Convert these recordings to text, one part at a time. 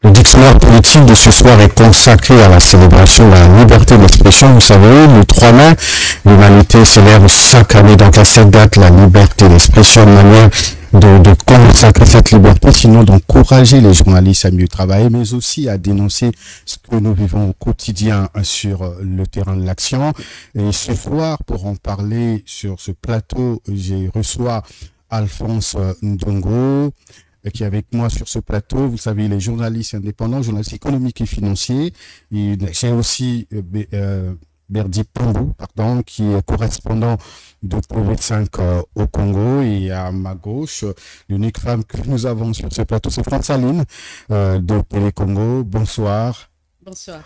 Le dictionnaire politique de ce soir est consacré à la célébration de la liberté d'expression. Vous savez, le 3 mai, l'humanité célèbre chaque année, donc à cette date, la liberté d'expression, de manière de consacrer cette liberté, sinon d'encourager les journalistes à mieux travailler, mais aussi à dénoncer ce que nous vivons au quotidien sur le terrain de l'action. Et ce soir, pour en parler sur ce plateau, j'ai reçois Alphonse Ndongo, qui est avec moi sur ce plateau. Vous savez, il est journaliste indépendant, journaliste économique et financier. J'ai aussi Berdi Pambou, pardon, qui est correspondant de TV5 au Congo. Et à ma gauche, l'unique femme que nous avons sur ce plateau, c'est Fransaline de Télé Congo. Bonsoir. Bonsoir.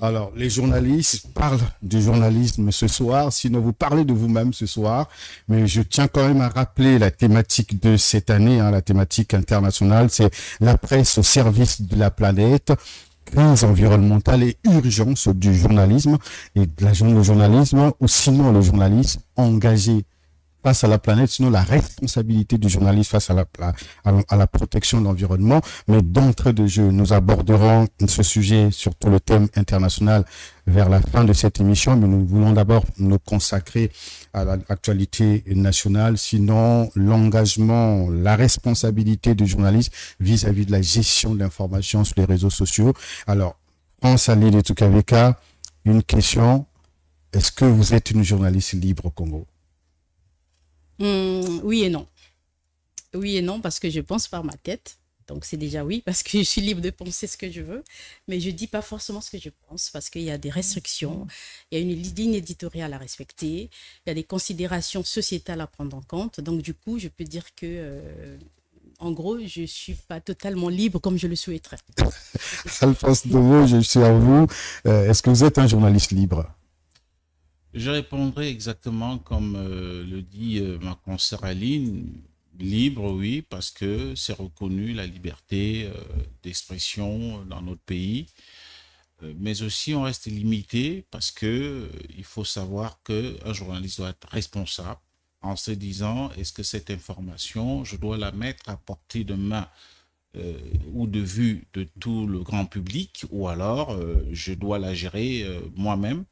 Alors, les journalistes parlent du journalisme ce soir, sinon vous parlez de vous-même ce soir, mais je tiens quand même à rappeler la thématique de cette année, la thématique internationale, c'est la presse au service de la planète, crise environnementale et urgence du journalisme, et le journalisme, ou sinon le journalisme engagé face à la planète, sinon la responsabilité du journaliste face à la protection de l'environnement. Mais d'entrée de jeu, nous aborderons ce sujet, surtout le thème international, vers la fin de cette émission. Mais nous voulons d'abord nous consacrer à l'actualité nationale, sinon l'engagement, la responsabilité du journaliste vis-à-vis de la gestion de l'information sur les réseaux sociaux. Alors, France Ali de Tukaveka, une question. Est-ce que vous êtes une journaliste libre au Congo? Oui et non. Oui et non, parce que je pense par ma tête. Donc c'est déjà oui, parce que je suis libre de penser ce que je veux. Mais je ne dis pas forcément ce que je pense, parce qu'il y a des restrictions, il y a une ligne éditoriale à respecter, il y a des considérations sociétales à prendre en compte. Donc du coup, je peux dire que, en gros, je ne suis pas totalement libre comme je le souhaiterais. Alphonse Ndongo, je suis à vous. Est-ce que vous êtes un journaliste libre? Je répondrai exactement comme le dit ma consoeur Aline, libre, oui, parce que c'est reconnu la liberté d'expression dans notre pays, mais aussi on reste limité parce que il faut savoir qu'un journaliste doit être responsable en se disant est-ce que cette information, je dois la mettre à portée de main ou de vue de tout le grand public, ou alors je dois la gérer moi-même.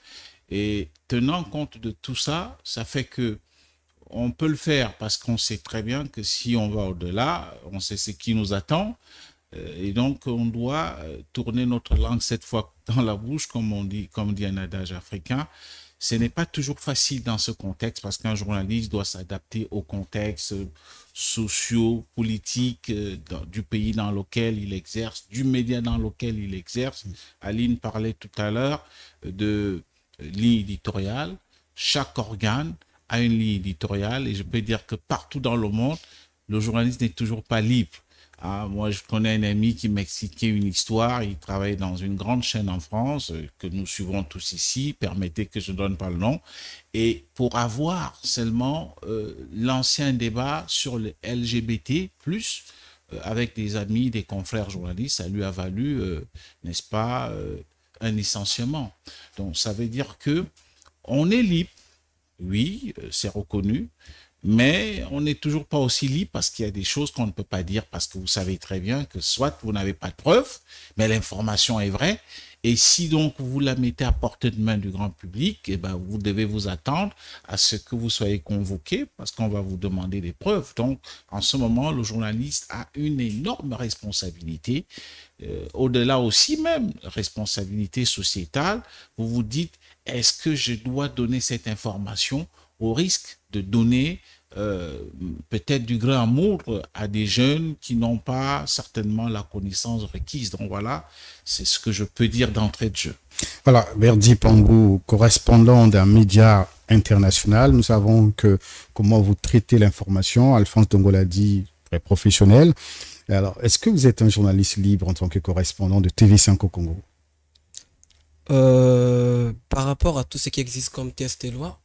Et tenant compte de tout ça, ça fait que on peut le faire parce qu'on sait très bien que si on va au-delà, on sait ce qui nous attend. Et donc, on doit tourner notre langue cette fois dans la bouche, comme dit un adage africain. Ce n'est pas toujours facile dans ce contexte parce qu'un journaliste doit s'adapter au contexte socio-politique du pays dans lequel il exerce, du média dans lequel il exerce. Aline parlait tout à l'heure de ligne éditoriale. Chaque organe a une ligne éditoriale et je peux dire que partout dans le monde, le journaliste n'est toujours pas libre. Moi, je connais un ami qui m'expliquait une histoire. Il travaille dans une grande chaîne en France que nous suivons tous ici. Permettez que je ne donne pas le nom. Et pour avoir seulement l'ancien débat sur le LGBT+, avec des amis, des confrères journalistes, ça lui a valu, n'est-ce pas, un licenciement. Donc, ça veut dire que on est libre, oui, c'est reconnu, mais on n'est toujours pas aussi libre parce qu'il y a des choses qu'on ne peut pas dire parce que vous savez très bien que soit vous n'avez pas de preuves, mais l'information est vraie. Et si donc vous la mettez à portée de main du grand public, eh ben, vous devez vous attendre à ce que vous soyez convoqué parce qu'on va vous demander des preuves. Donc, en ce moment, le journaliste a une énorme responsabilité. Au-delà aussi même, responsabilité sociétale. Vous vous dites, est-ce que je dois donner cette information au risque de donner peut-être du grain à moudre à des jeunes qui n'ont pas certainement la connaissance requise. Donc voilà, c'est ce que je peux dire d'entrée de jeu. Voilà, Berdi Pambou, correspondant d'un média international. Nous savons que comment vous traitez l'information. Alphonse Ndongo l'a dit, très professionnel. Alors, est-ce que vous êtes un journaliste libre en tant que correspondant de TV5 au Congo? Par rapport à tout ce qui existe comme test et loi,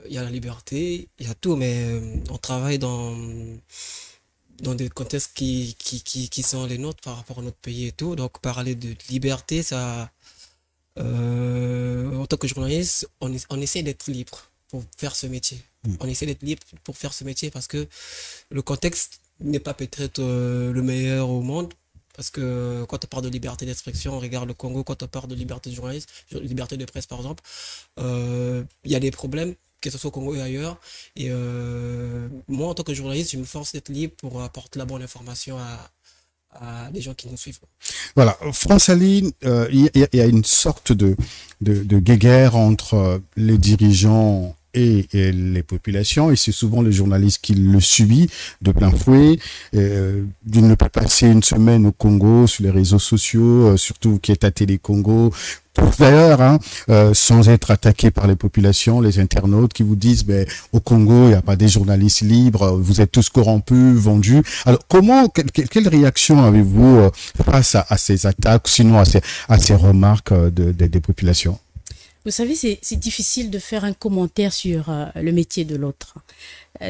il y a la liberté, il y a tout, mais on travaille dans des contextes qui sont les nôtres par rapport à notre pays et tout. Donc parler de liberté, ça, en tant que journaliste, on essaie d'être libre pour faire ce métier. On essaie d'être libre pour faire ce métier parce que le contexte n'est pas peut-être le meilleur au monde. Parce que quand on parle de liberté d'expression, on regarde le Congo, quand on parle de liberté de journalisme, liberté de presse par exemple, il y a des problèmes, que ce soit au Congo et ailleurs. Et moi, en tant que journaliste, je me force d'être libre pour apporter la bonne information à des gens qui nous suivent. Voilà, France Aline, il y a une sorte de guéguerre entre les dirigeants et les populations, et c'est souvent le journaliste qui le subit de plein fouet. Il ne peut passer une semaine au Congo sur les réseaux sociaux, surtout qui est à Télé Congo, d'ailleurs, hein, sans être attaqué par les populations, les internautes qui vous disent, ben, au Congo, il n'y a pas des journalistes libres, vous êtes tous corrompus, vendus. Alors, quelle réaction avez-vous face à ces attaques, sinon à ces remarques des populations? Vous savez, c'est difficile de faire un commentaire sur le métier de l'autre.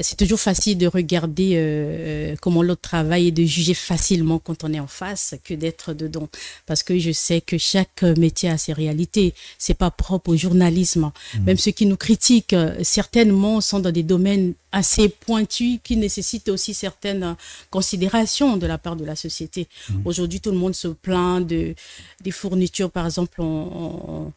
C'est toujours facile de regarder comment l'autre travaille et de juger facilement quand on est en face que d'être dedans. Parce que je sais que chaque métier a ses réalités. C'est pas propre au journalisme. Même ceux qui nous critiquent, certainement, sont dans des domaines assez pointus qui nécessitent aussi certaines considérations de la part de la société. Aujourd'hui, tout le monde se plaint des fournitures, par exemple, en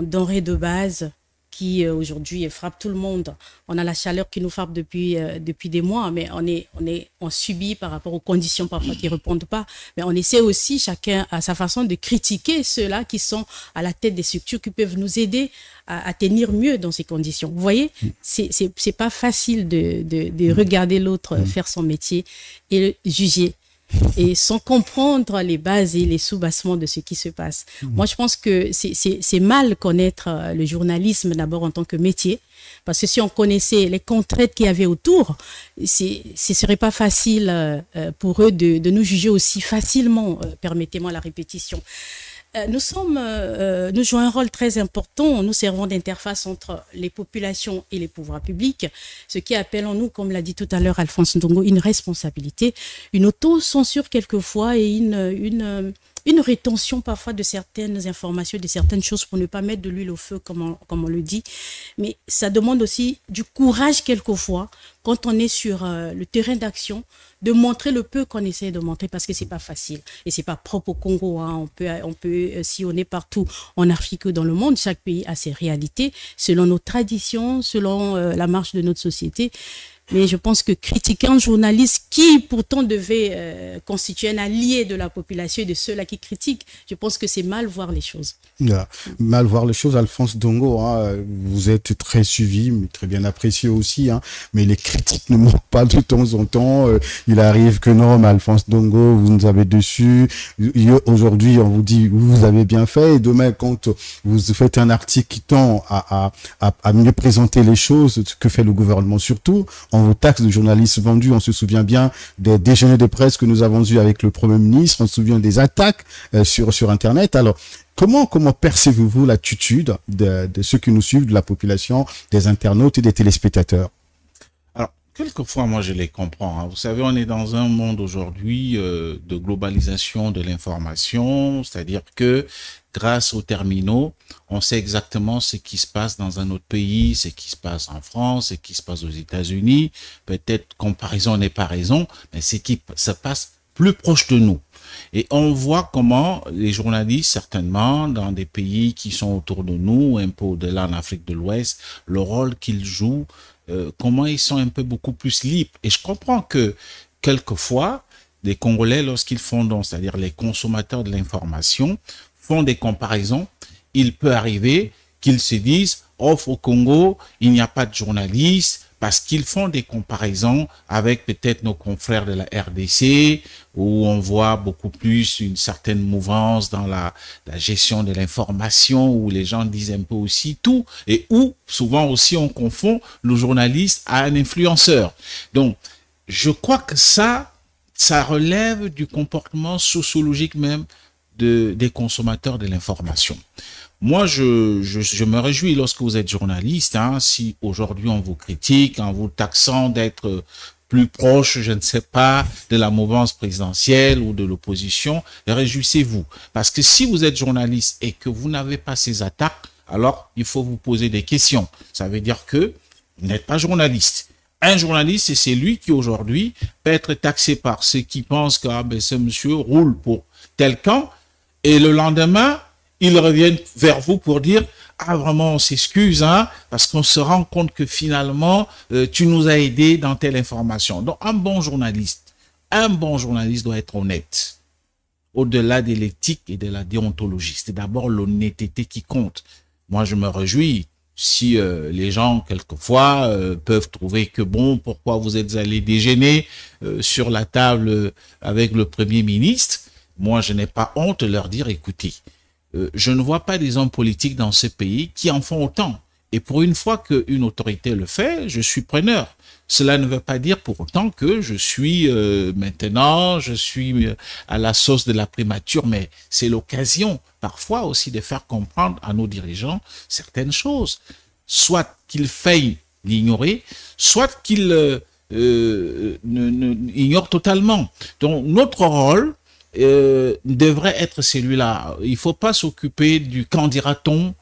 denrées de base qui aujourd'hui frappent tout le monde. On a la chaleur qui nous frappe depuis des mois, mais on subit par rapport aux conditions parfois qui ne répondent pas. Mais on essaie aussi, chacun à sa façon, de critiquer ceux-là qui sont à la tête des structures qui peuvent nous aider à tenir mieux dans ces conditions. Vous voyez, c'est pas facile de regarder l'autre faire son métier et le juger, et sans comprendre les bases et les sous-bassements de ce qui se passe. Moi, je pense que c'est mal connaître le journalisme d'abord en tant que métier, parce que si on connaissait les contraintes qu'il y avait autour, ce serait pas facile pour eux de nous juger aussi facilement, permettez-moi la répétition. Nous jouons un rôle très important. Nous servons d'interface entre les populations et les pouvoirs publics, ce qui appelle en nous, comme l'a dit tout à l'heure Alphonse Ndongo, une responsabilité, une auto-censure quelquefois et une rétention parfois de certaines informations, de certaines choses pour ne pas mettre de l'huile au feu, comme on le dit. Mais ça demande aussi du courage quelquefois, quand on est sur le terrain d'action, de montrer le peu qu'on essaie de montrer, parce que c'est pas facile. Et c'est pas propre au Congo, hein. On peut sillonner partout en Afrique ou dans le monde. Chaque pays a ses réalités, selon nos traditions, selon la marche de notre société. Mais je pense que critiquer un journaliste qui pourtant devait constituer un allié de la population et de ceux-là qui critiquent, je pense que c'est mal voir les choses. Yeah. Mal voir les choses, Alphonse Ndongo, hein, vous êtes très suivi, mais très bien apprécié aussi, hein, mais les critiques ne manquent pas de temps en temps. Il arrive que non, mais Alphonse Ndongo, vous nous avez dessus. Aujourd'hui, on vous dit, vous avez bien fait. Et demain, quand vous faites un article qui tend à mieux présenter les choses, ce que fait le gouvernement surtout, on vous taxe de journalistes vendus. On se souvient bien des déjeuners de presse que nous avons eus avec le Premier ministre. On se souvient des attaques sur Internet. Alors, comment percevez-vous l'attitude de ceux qui nous suivent, de la population, des internautes et des téléspectateurs? Alors, quelquefois, moi, je les comprends, hein. Vous savez, on est dans un monde aujourd'hui de globalisation de l'information, c'est-à-dire que grâce aux terminaux, on sait exactement ce qui se passe dans un autre pays, ce qui se passe en France, ce qui se passe aux États-Unis. Peut-être comparaison n'est pas raison, mais ce qui se passe plus proche de nous. Et on voit comment les journalistes, certainement, dans des pays qui sont autour de nous, un peu au-delà en Afrique de l'Ouest, le rôle qu'ils jouent, comment ils sont un peu beaucoup plus libres. Et je comprends que, quelquefois, les Congolais, lorsqu'ils font donc, c'est-à-dire les consommateurs de l'information, font des comparaisons, il peut arriver qu'ils se disent, au Congo, il n'y a pas de journalistes, parce qu'ils font des comparaisons avec peut-être nos confrères de la RDC, où on voit beaucoup plus une certaine mouvance dans la gestion de l'information, où les gens disent un peu aussi tout, et où souvent aussi on confond le journaliste à un influenceur. Donc, je crois que ça relève du comportement sociologique même des consommateurs de l'information. Moi, je me réjouis lorsque vous êtes journaliste, hein, si aujourd'hui on vous critique, en vous taxant d'être plus proche, je ne sais pas, de la mouvance présidentielle ou de l'opposition, réjouissez-vous. Parce que si vous êtes journaliste et que vous n'avez pas ces attaques, alors il faut vous poser des questions. Ça veut dire que vous n'êtes pas journaliste. Un journaliste, c'est lui qui aujourd'hui peut être taxé par ceux qui pensent que ce monsieur roule pour tel camp, et le lendemain, ils reviennent vers vous pour dire « Ah, vraiment, on s'excuse, hein, parce qu'on se rend compte que finalement, tu nous as aidé dans telle information. » Donc, un bon journaliste doit être honnête. Au-delà de l'éthique et de la déontologie, c'est d'abord l'honnêteté qui compte. Moi, je me réjouis si les gens, quelquefois, peuvent trouver que bon, pourquoi vous êtes allé déjeuner sur la table avec le Premier ministre. Moi, je n'ai pas honte de leur dire, écoutez, je ne vois pas des hommes politiques dans ce pays qui en font autant. Et pour une fois qu'une autorité le fait, je suis preneur. Cela ne veut pas dire pour autant que je suis maintenant, je suis à la sauce de la primature, mais c'est l'occasion parfois aussi de faire comprendre à nos dirigeants certaines choses. Soit qu'ils faillent l'ignorer, soit qu'ils ignorent totalement. Donc notre rôle devrait être celui-là. Il ne faut pas s'occuper du qu'en dira-t-on,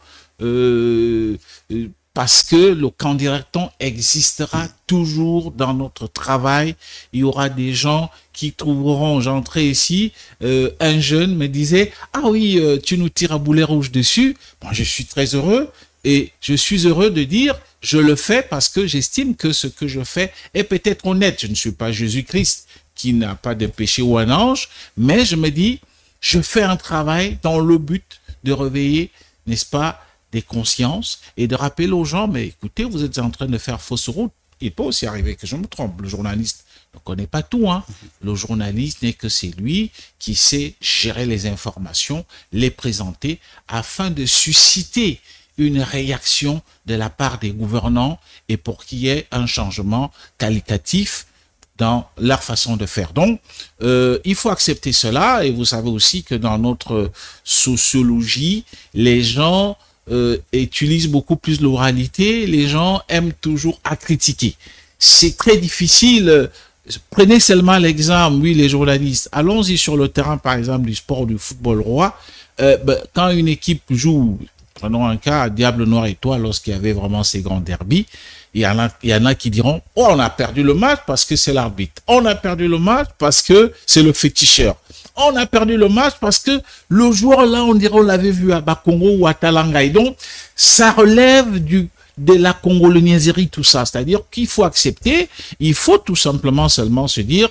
parce que le candidaton existera toujours dans notre travail. Il y aura des gens qui trouveront, j'entrais ici, un jeune me disait « Ah oui, tu nous tires à boulet rouge dessus ». Bon, je suis très heureux et je suis heureux de dire « Je le fais parce que j'estime que ce que je fais est peut-être honnête ». Je ne suis pas Jésus-Christ qui n'a pas de péché ou un ange, mais je me dis « Je fais un travail dans le but de réveiller, n'est-ce pas, des consciences et de rappeler aux gens, mais écoutez, vous êtes en train de faire fausse route. Il peut aussi arriver que je me trompe. Le journaliste ne connaît pas tout, hein. Le journaliste n'est que c'est lui qui sait gérer les informations, les présenter afin de susciter une réaction de la part des gouvernants et pour qu'il y ait un changement qualitatif dans leur façon de faire. Donc, il faut accepter cela et vous savez aussi que dans notre sociologie, les gens utilisent beaucoup plus l'oralité, les gens aiment toujours à critiquer. C'est très difficile. Prenez seulement l'exemple, oui, les journalistes. Allons-y sur le terrain, par exemple, du sport, du football roi. Quand une équipe joue, prenons un cas, Diable Noir Étoile, lorsqu'il y avait vraiment ces grands derbys, il y en a qui diront, oh, on a perdu le match parce que c'est l'arbitre. On a perdu le match parce que c'est le féticheur. On a perdu le match parce que le joueur là, on dirait on l'avait vu à Bakongo ou à Talanga. Donc, ça relève de la congolaiserie, tout ça. C'est-à-dire qu'il faut accepter, il faut tout simplement seulement se dire,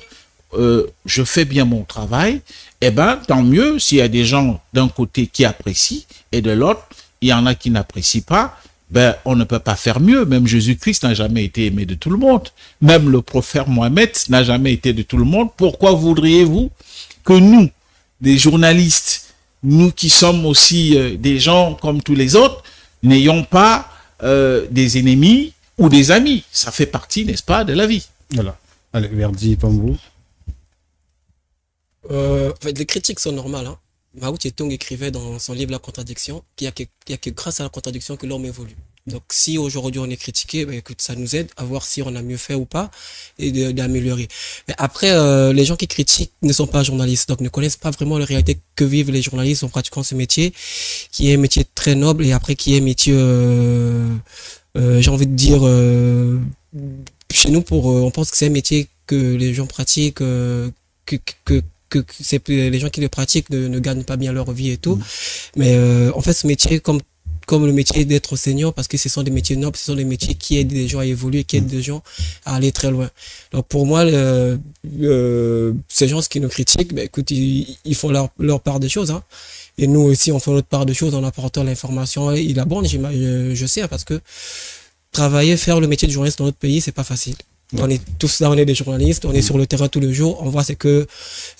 je fais bien mon travail, eh ben, tant mieux s'il y a des gens d'un côté qui apprécient et de l'autre, il y en a qui n'apprécient pas. Ben, on ne peut pas faire mieux. Même Jésus-Christ n'a jamais été aimé de tout le monde. Même le prophète Mohamed n'a jamais été de tout le monde. Pourquoi voudriez-vous que nous, des journalistes, nous qui sommes aussi des gens comme tous les autres, n'ayons pas des ennemis ou des amis? Ça fait partie, n'est-ce pas, de la vie. Voilà. Allez, Verdi, Pambou. Les critiques sont normales, hein. Mao Tse-tung écrivait dans son livre La contradiction qu'il y a que grâce à la contradiction que l'homme évolue. Donc si aujourd'hui on est critiqué, écoute, ça nous aide à voir si on a mieux fait ou pas et d'améliorer. Mais après, les gens qui critiquent ne sont pas journalistes, donc ne connaissent pas vraiment la réalité que vivent les journalistes en pratiquant ce métier, qui est un métier très noble et après qui est un métier, j'ai envie de dire, chez nous, on pense que c'est un métier que les gens pratiquent, que c'est les gens qui le pratiquent ne gagnent pas bien leur vie et tout. Mais en fait, ce métier, comme le métier d'être enseignant, parce que ce sont des métiers nobles, ce sont des métiers qui aident les gens à évoluer, qui aident les gens à aller très loin. Donc pour moi, ces gens qui nous critiquent, écoute, ils font leur part des choses, hein. Et nous aussi, on fait notre part de choses en apportant l'information et la bonne, je sais, parce que faire le métier de journaliste dans notre pays, c'est pas facile. On est tous là, on est des journalistes, on est sur le terrain tous les jours, on voit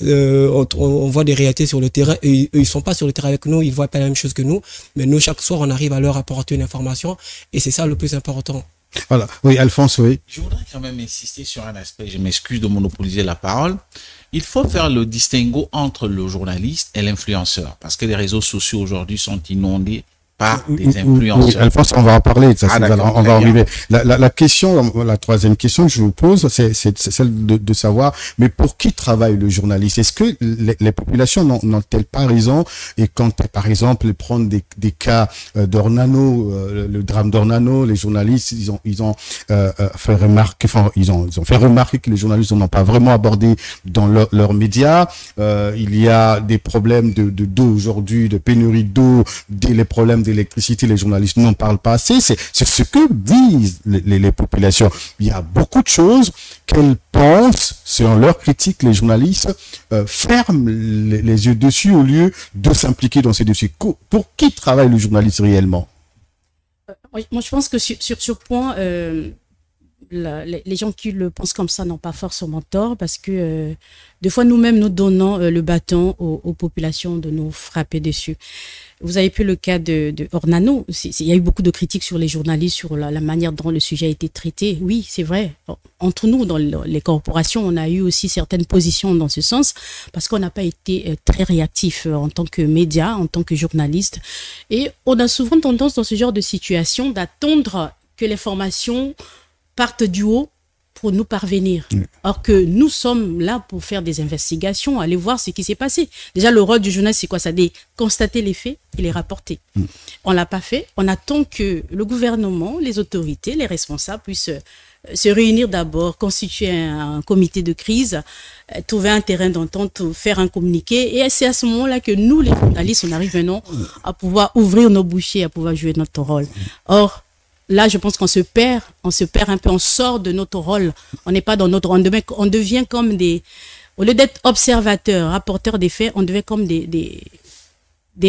on voit des réalités sur le terrain et eux, ils sont pas sur le terrain avec nous, ils voient pas la même chose que nous, mais nous chaque soir on arrive à leur apporter une information et c'est ça le plus important. Voilà, oui, Alphonse, oui. Je voudrais quand même insister sur un aspect, je m'excuse de monopoliser la parole. Il faut faire le distinguo entre le journaliste et l'influenceur, parce que les réseaux sociaux aujourd'hui sont inondés par des influenceurs. Oui, Alphonse, on va en parler de ça. On va arriver. La question, la troisième question que je vous pose, c'est celle de savoir, mais pour qui travaille le journaliste? Est-ce que les populations n'ont-elles pas raison? Et quand, par exemple, prendre des cas d'Ornano, le drame d'Ornano, les journalistes, ils ont fait remarquer, ils ont fait remarquer que les journalistes n'ont pas vraiment abordé dans leurs médias. Il y a des problèmes d'eau aujourd'hui, de pénurie d'eau, les problèmes d'électricité, les journalistes n'en parlent pas assez. C'est ce que disent les populations. Il y a beaucoup de choses qu'elles pensent, selon leur critique, les journalistes ferment les yeux dessus au lieu de s'impliquer dans ces dossiers. Pour qui travaille le journaliste réellement? Moi, je pense que sur ce point, les gens qui le pensent comme ça n'ont pas forcément tort, parce que des fois, nous-mêmes, nous donnons le bâton aux populations de nous frapper dessus. Vous avez pris le cas de Ornano. Il y a eu beaucoup de critiques sur les journalistes, sur la manière dont le sujet a été traité. Oui, c'est vrai. Entre nous, dans les corporations, on a eu aussi certaines positions dans ce sens, parce qu'on n'a pas été très réactif en tant que média, en tant que journaliste. Et on a souvent tendance, dans ce genre de situation, d'attendre que l'information parte du haut pour nous parvenir. Or que nous sommes là pour faire des investigations, aller voir ce qui s'est passé. Déjà, le rôle du journaliste, c'est quoi? Ça, c'est constater les faits et les rapporter. On ne l'a pas fait. On attend que le gouvernement, les autorités, les responsables puissent se réunir d'abord, constituer un comité de crise, trouver un terrain d'entente, faire un communiqué. Et c'est à ce moment-là que nous, les journalistes, on arrive maintenant à pouvoir ouvrir nos bouchées, à pouvoir jouer notre rôle. Or, là, je pense qu'on se perd un peu, on sort de notre rôle. On n'est pas dans notre rôle. On devient comme au lieu d'être observateur, rapporteur des faits, on devient comme des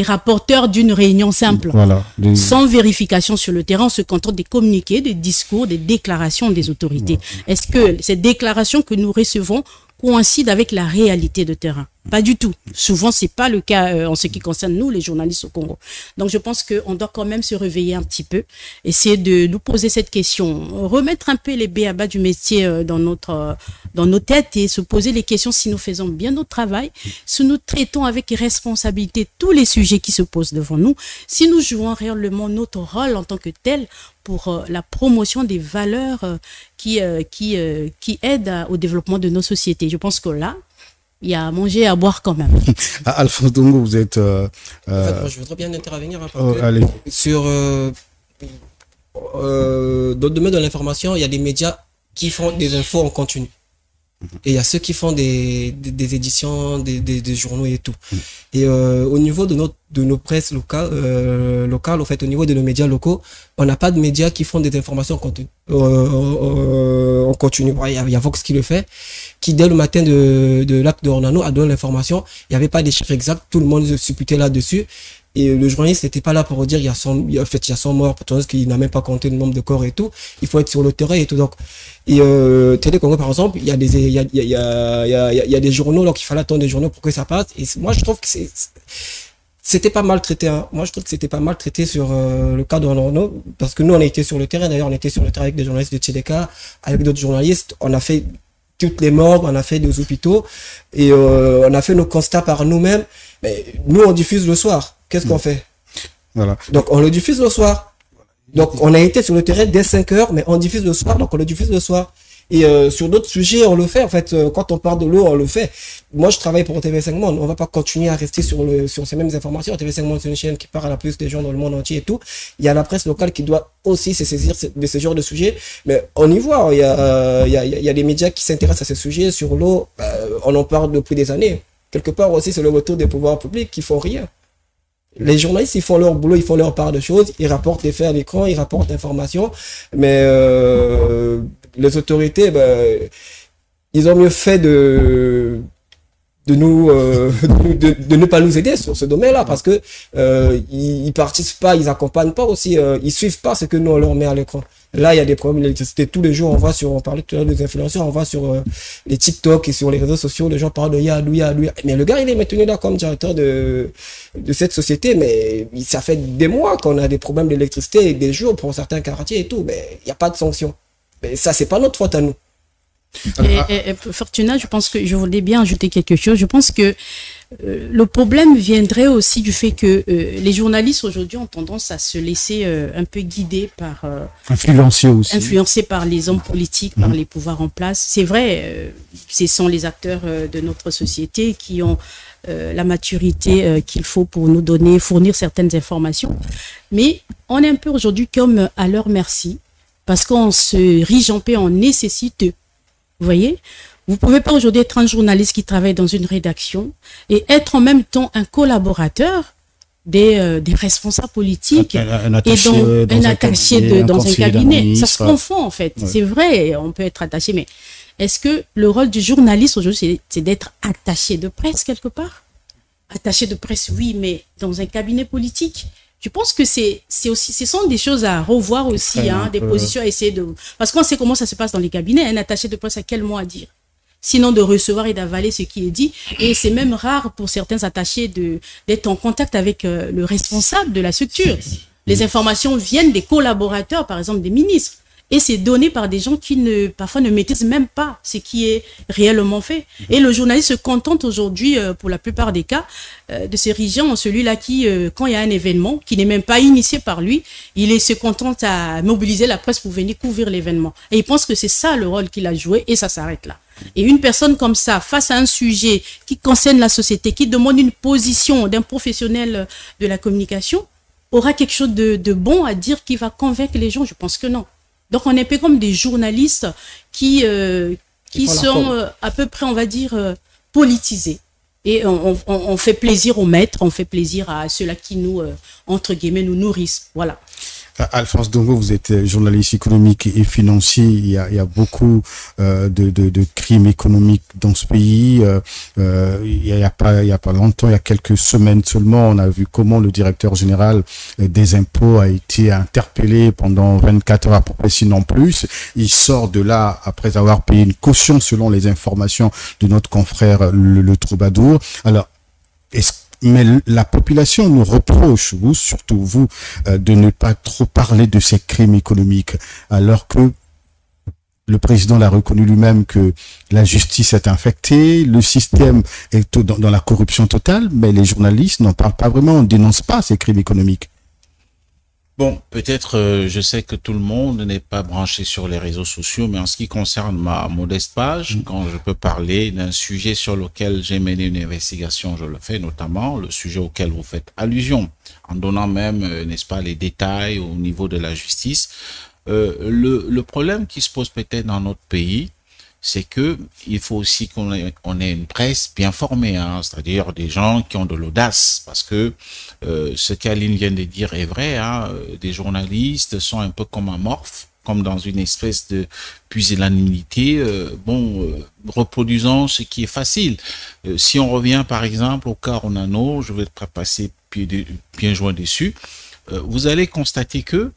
rapporteurs d'une réunion simple. Voilà. Sans vérification sur le terrain, on se contente des communiqués, des discours, des déclarations des autorités. Est-ce que ces déclarations que nous recevons coïncident avec la réalité de terrain? Pas du tout. Souvent, c'est pas le cas en ce qui concerne nous, les journalistes au Congo. Donc, je pense qu'on doit quand même se réveiller un petit peu, essayer de nous poser cette question, remettre un peu les b.a.-ba du métier dans nos têtes et se poser les questions si nous faisons bien notre travail, si nous traitons avec responsabilité tous les sujets qui se posent devant nous, si nous jouons réellement notre rôle en tant que tel pour la promotion des valeurs qui aident au développement de nos sociétés. Je pense que là, il y a à manger et à boire quand même. Alphonse Dongo, vous êtes... En fait, moi, je voudrais bien intervenir sur... dans le domaine de l'information, il y a des médias qui font des infos en continu. Et il y a ceux qui font des éditions, des journaux et tout. Et au niveau de nos presses locales, au fait, au niveau de nos médias locaux, on n'a pas de médias qui font des informations en continu. Il y a Vox qui le fait, qui dès le matin de l'acte de Ornano a donné l'information. Il n'y avait pas des chiffres exacts, tout le monde se supputait là-dessus. Et le journaliste n'était pas là pour dire il y a 100 morts, parce qu'il n'a même pas compté le nombre de corps et tout. Il faut être sur le terrain et tout. Donc, Télé Congo, par exemple, il y a des journaux, donc il fallait attendre des journaux pour que ça passe. Et moi, je trouve que c'était pas mal traité. Hein. Moi, je trouve que c'était pas mal traité sur le cas de Ornano, parce que nous, on a été sur le terrain. D'ailleurs, on était sur le terrain avec des journalistes de Tchédeka, avec d'autres journalistes. On a fait toutes les morgues, on a fait des hôpitaux, et on a fait nos constats par nous-mêmes. Mais nous, on diffuse le soir. Qu'est-ce qu'on fait? Voilà. Donc, on le diffuse le soir. Donc, on a été sur le terrain dès 5 heures, mais on diffuse le soir, donc on le diffuse le soir. Et sur d'autres sujets, on le fait. En fait, quand on parle de l'eau, on le fait. Moi, je travaille pour TV5 Monde. On va pas continuer à rester sur ces mêmes informations. TV5 Monde, c'est une chaîne qui parle à plus des gens dans le monde entier et tout. Il y a la presse locale qui doit aussi se saisir de ce genre de sujets. Mais on y voit, il y a des médias qui s'intéressent à ces sujets. Sur l'eau, on en parle depuis des années. Quelque part aussi, c'est le retour des pouvoirs publics qui font rien. Les journalistes, ils font leur boulot, ils font leur part de choses, ils rapportent les faits à l'écran, ils rapportent l'information, mais les autorités, ils ont mieux fait de ne pas nous aider sur ce domaine-là, parce que ils participent pas, ils accompagnent pas aussi, ils suivent pas ce que nous on leur met à l'écran. Là, il y a des problèmes d'électricité. Tous les jours, on parlait tout à l'heure des influenceurs, on voit sur les TikTok et sur les réseaux sociaux, les gens parlent de Yadou. Mais le gars, il est maintenu là comme directeur de cette société, mais ça fait des mois qu'on a des problèmes d'électricité et des jours pour certains quartiers et tout, mais il n'y a pas de sanction. Mais ça, c'est pas notre faute à nous. Et Fortuna, je pense que je voulais bien ajouter quelque chose. Je pense que le problème viendrait aussi du fait que les journalistes aujourd'hui ont tendance à se laisser un peu guider par... influencés par les hommes politiques, par les pouvoirs en place. C'est vrai, ce sont les acteurs de notre société qui ont la maturité qu'il faut pour nous donner, fournir certaines informations. Mais on est un peu aujourd'hui comme à leur merci, parce qu'on se rige en paix, on nécessite eux. Vous voyez ? Vous ne pouvez pas aujourd'hui être un journaliste qui travaille dans une rédaction et être en même temps un collaborateur des responsables politiques un attaché dans un cabinet. Ça se ministre. confond en fait. Ouais. C'est vrai, on peut être attaché, mais est-ce que le rôle du journaliste aujourd'hui, c'est d'être attaché de presse quelque part? Attaché de presse, oui, mais dans un cabinet politique. Je pense que c'est aussi, ce sont des choses à revoir aussi, hein, des positions à essayer de... Parce qu'on sait comment ça se passe dans les cabinets. Un attaché de presse a quel mot à dire? Sinon de recevoir et d'avaler ce qui est dit. Et c'est même rare pour certains attachés d'être en contact avec le responsable de la structure. Les informations viennent des collaborateurs, par exemple des ministres. Et c'est donné par des gens qui parfois ne maîtrisent même pas ce qui est réellement fait. Et le journaliste se contente aujourd'hui, pour la plupart des cas, de s'ériger en celui-là qui, quand il y a un événement qui n'est même pas initié par lui, il se contente à mobiliser la presse pour venir couvrir l'événement. Et il pense que c'est ça le rôle qu'il a joué et ça s'arrête là. Et une personne comme ça, face à un sujet qui concerne la société, qui demande une position d'un professionnel de la communication, aura quelque chose de bon à dire qui va convaincre les gens? Je pense que non. Donc, on est un peu comme des journalistes qui sont à peu près, on va dire, politisés. Et on fait plaisir aux maîtres, on fait plaisir à ceux-là qui nous, entre guillemets, nous nourrissent. Voilà. Alphonse Dongo, vous êtes journaliste économique et financier. Il y a beaucoup de crimes économiques dans ce pays. Il y a pas longtemps, il y a quelques semaines seulement, on a vu comment le directeur général des impôts a été interpellé pendant 24 heures à peu près, sinon plus. Il sort de là après avoir payé une caution selon les informations de notre confrère le Troubadour. Alors, mais la population nous reproche, vous, surtout vous, de ne pas trop parler de ces crimes économiques, alors que le président l'a reconnu lui-même que la justice est infectée, le système est dans la corruption totale, mais les journalistes n'en parlent pas vraiment, on ne dénonce pas ces crimes économiques. Bon, peut-être, je sais que tout le monde n'est pas branché sur les réseaux sociaux, mais en ce qui concerne ma modeste page, quand je peux parler d'un sujet sur lequel j'ai mené une investigation, je le fais, notamment le sujet auquel vous faites allusion, en donnant même, n'est-ce pas, les détails au niveau de la justice. Le problème qui se pose peut-être dans notre pays, c'est que il faut aussi qu'on ait une presse bien formée, hein, c'est-à-dire des gens qui ont de l'audace, parce que ce qu'Aline vient de dire est vrai, hein, des journalistes sont un peu comme amorphes, comme dans une espèce de pusillanimité, reproduisant ce qui est facile. Si on revient par exemple au cas Ornano, je vais pas passer bien joint dessus, vous allez constater que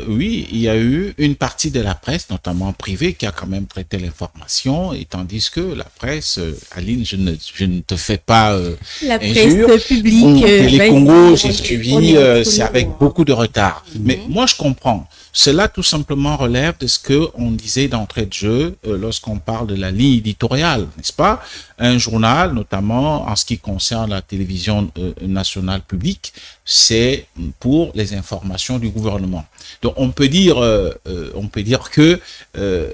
oui, il y a eu une partie de la presse, notamment privée, qui a quand même traité l'information, et tandis que la presse, Aline, je ne te fais pas la injure. Presse publique. Les Congo, j'ai suivi, c'est avec beaucoup de retard. Mais moi, je comprends. Cela tout simplement relève de ce que on disait d'entrée de jeu lorsqu'on parle de la ligne éditoriale, n'est-ce pas? Un journal, notamment en ce qui concerne la télévision nationale publique, c'est pour les informations du gouvernement. Donc on peut dire que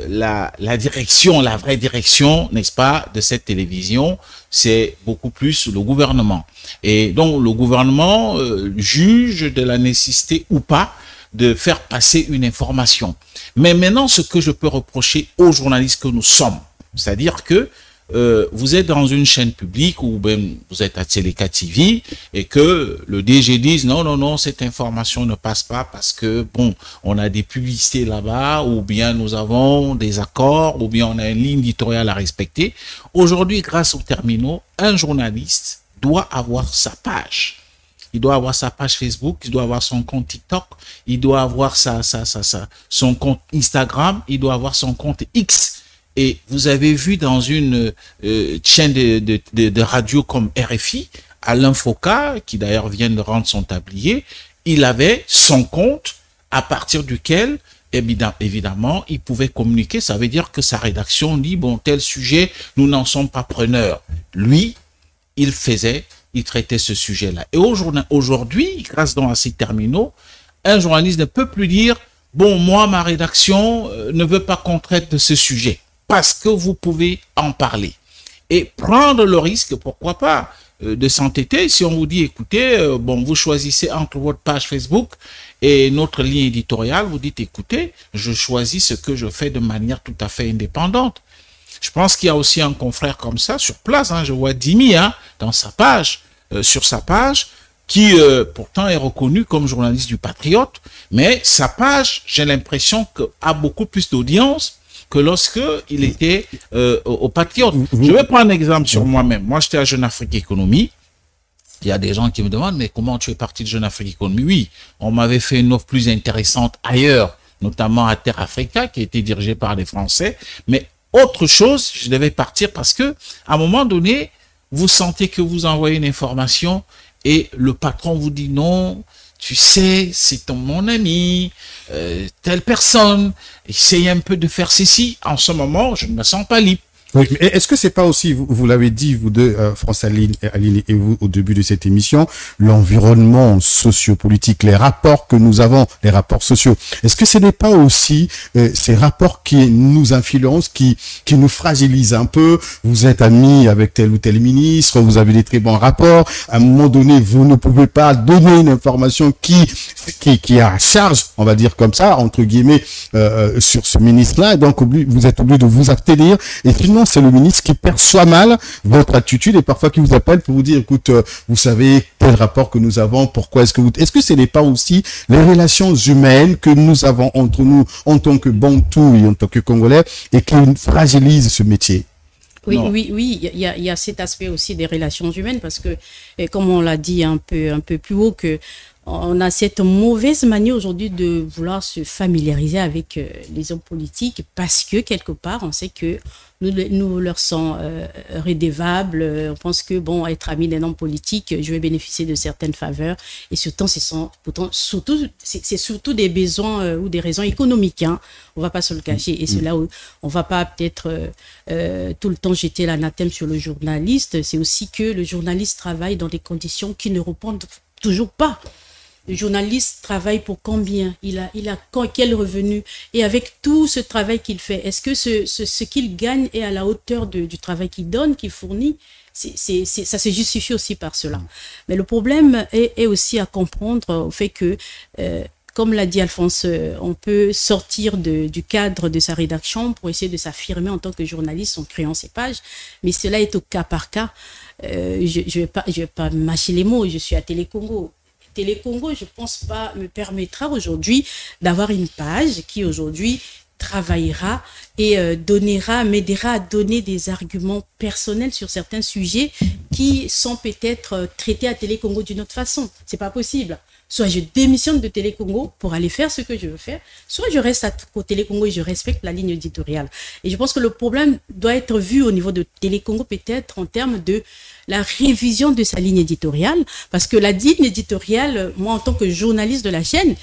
la direction, la vraie direction, n'est-ce pas, de cette télévision, c'est beaucoup plus le gouvernement. Et donc le gouvernement juge de la nécessité ou pas de faire passer une information. Mais maintenant, ce que je peux reprocher aux journalistes que nous sommes, c'est-à-dire que vous êtes dans une chaîne publique ou même vous êtes à Téléka TV et que le DG dise non, cette information ne passe pas parce que bon, on a des publicités là-bas ou bien nous avons des accords ou bien on a une ligne éditoriale à respecter. Aujourd'hui, grâce aux terminaux, un journaliste doit avoir sa page. Il doit avoir sa page Facebook, il doit avoir son compte TikTok, il doit avoir son compte Instagram, il doit avoir son compte X. Et vous avez vu dans une chaîne de radio comme RFI, Alain Foucault, qui d'ailleurs vient de rendre son tablier, il avait son compte à partir duquel, évidemment, il pouvait communiquer. Ça veut dire que sa rédaction dit, bon, tel sujet, nous n'en sommes pas preneurs. Lui, il traitait ce sujet-là. Et aujourd'hui, grâce donc à ces terminaux, un journaliste ne peut plus dire « Bon, moi, ma rédaction ne veut pas qu'on traite de ce sujet » parce que vous pouvez en parler. Et prendre le risque, pourquoi pas, de s'entêter si on vous dit « Écoutez, bon, vous choisissez entre votre page Facebook et notre ligne éditoriale, vous dites « Écoutez, je choisis ce que je fais de manière tout à fait indépendante ». Je pense qu'il y a aussi un confrère comme ça sur place, hein, je vois Dimi dans sa page, sur sa page, qui pourtant est reconnu comme journaliste du Patriote, mais sa page, j'ai l'impression a beaucoup plus d'audience que lorsque il était au Patriote. Je vais prendre un exemple sur moi-même. Moi, j'étais à Jeune Afrique Économie. Il y a des gens qui me demandent, mais comment tu es parti de Jeune Afrique Économie? Oui, on m'avait fait une offre plus intéressante ailleurs, notamment à Terre Africa, qui était dirigée par des Français, mais autre chose, je devais partir parce que, à un moment donné, vous sentez que vous envoyez une information et le patron vous dit non, tu sais, c'est mon ami, telle personne, essaye un peu de faire ceci. En ce moment, je ne me sens pas libre. Oui, mais est-ce que c'est pas aussi, vous l'avez dit, vous deux, France-Aline et vous, au début de cette émission, l'environnement sociopolitique, les rapports que nous avons, les rapports sociaux. Est-ce que ce n'est pas aussi ces rapports qui nous influencent, qui nous fragilisent un peu? Vous êtes amis avec tel ou tel ministre, vous avez des très bons rapports. À un moment donné, vous ne pouvez pas donner une information qui est à charge, on va dire comme ça, entre guillemets, sur ce ministre-là. Et donc, vous êtes obligé de vous abstenir. Et finalement, c'est le ministre qui perçoit mal votre attitude et parfois qui vous appelle pour vous dire, écoute, vous savez quel rapport que nous avons, pourquoi est-ce que ce n'est pas aussi les relations humaines que nous avons entre nous en tant que Bantou et en tant que Congolais et qui fragilisent ce métier? Oui, il y a cet aspect aussi des relations humaines parce que, comme on l'a dit un peu plus haut, que on a cette mauvaise manière aujourd'hui de vouloir se familiariser avec les hommes politiques parce que quelque part on sait que nous leur sommes redevables. On pense que bon, être ami d'un homme politique, je vais bénéficier de certaines faveurs et surtout c'est surtout des besoins ou des raisons économiques. Hein. On va pas se le cacher et c'est là où on va pas peut-être tout le temps jeter l'anathème sur le journaliste. C'est aussi que le journaliste travaille dans des conditions qui ne répondent toujours pas. Le journaliste travaille pour combien? Il a quel revenu? Et avec tout ce travail qu'il fait, est-ce que ce qu'il gagne est à la hauteur du travail qu'il donne, qu'il fournit? Ça se justifie aussi par cela. Mais le problème est aussi à comprendre au fait que, comme l'a dit Alphonse, on peut sortir du cadre de sa rédaction pour essayer de s'affirmer en tant que journaliste en créant ses pages, mais cela est au cas par cas. Je vais pas mâcher les mots, je suis à Télécongo. Télécongo, je pense pas, me permettra aujourd'hui d'avoir une page qui aujourd'hui travaillera et m'aidera à donner des arguments personnels sur certains sujets qui sont peut-être traités à Télécongo d'une autre façon. C'est pas possible. Soit je démissionne de Télécongo pour aller faire ce que je veux faire, soit je reste au Télécongo et je respecte la ligne éditoriale. Et je pense que le problème doit être vu au niveau de Télécongo peut-être en termes de la révision de sa ligne éditoriale, parce que la ligne éditoriale, moi en tant que journaliste de la chaîne,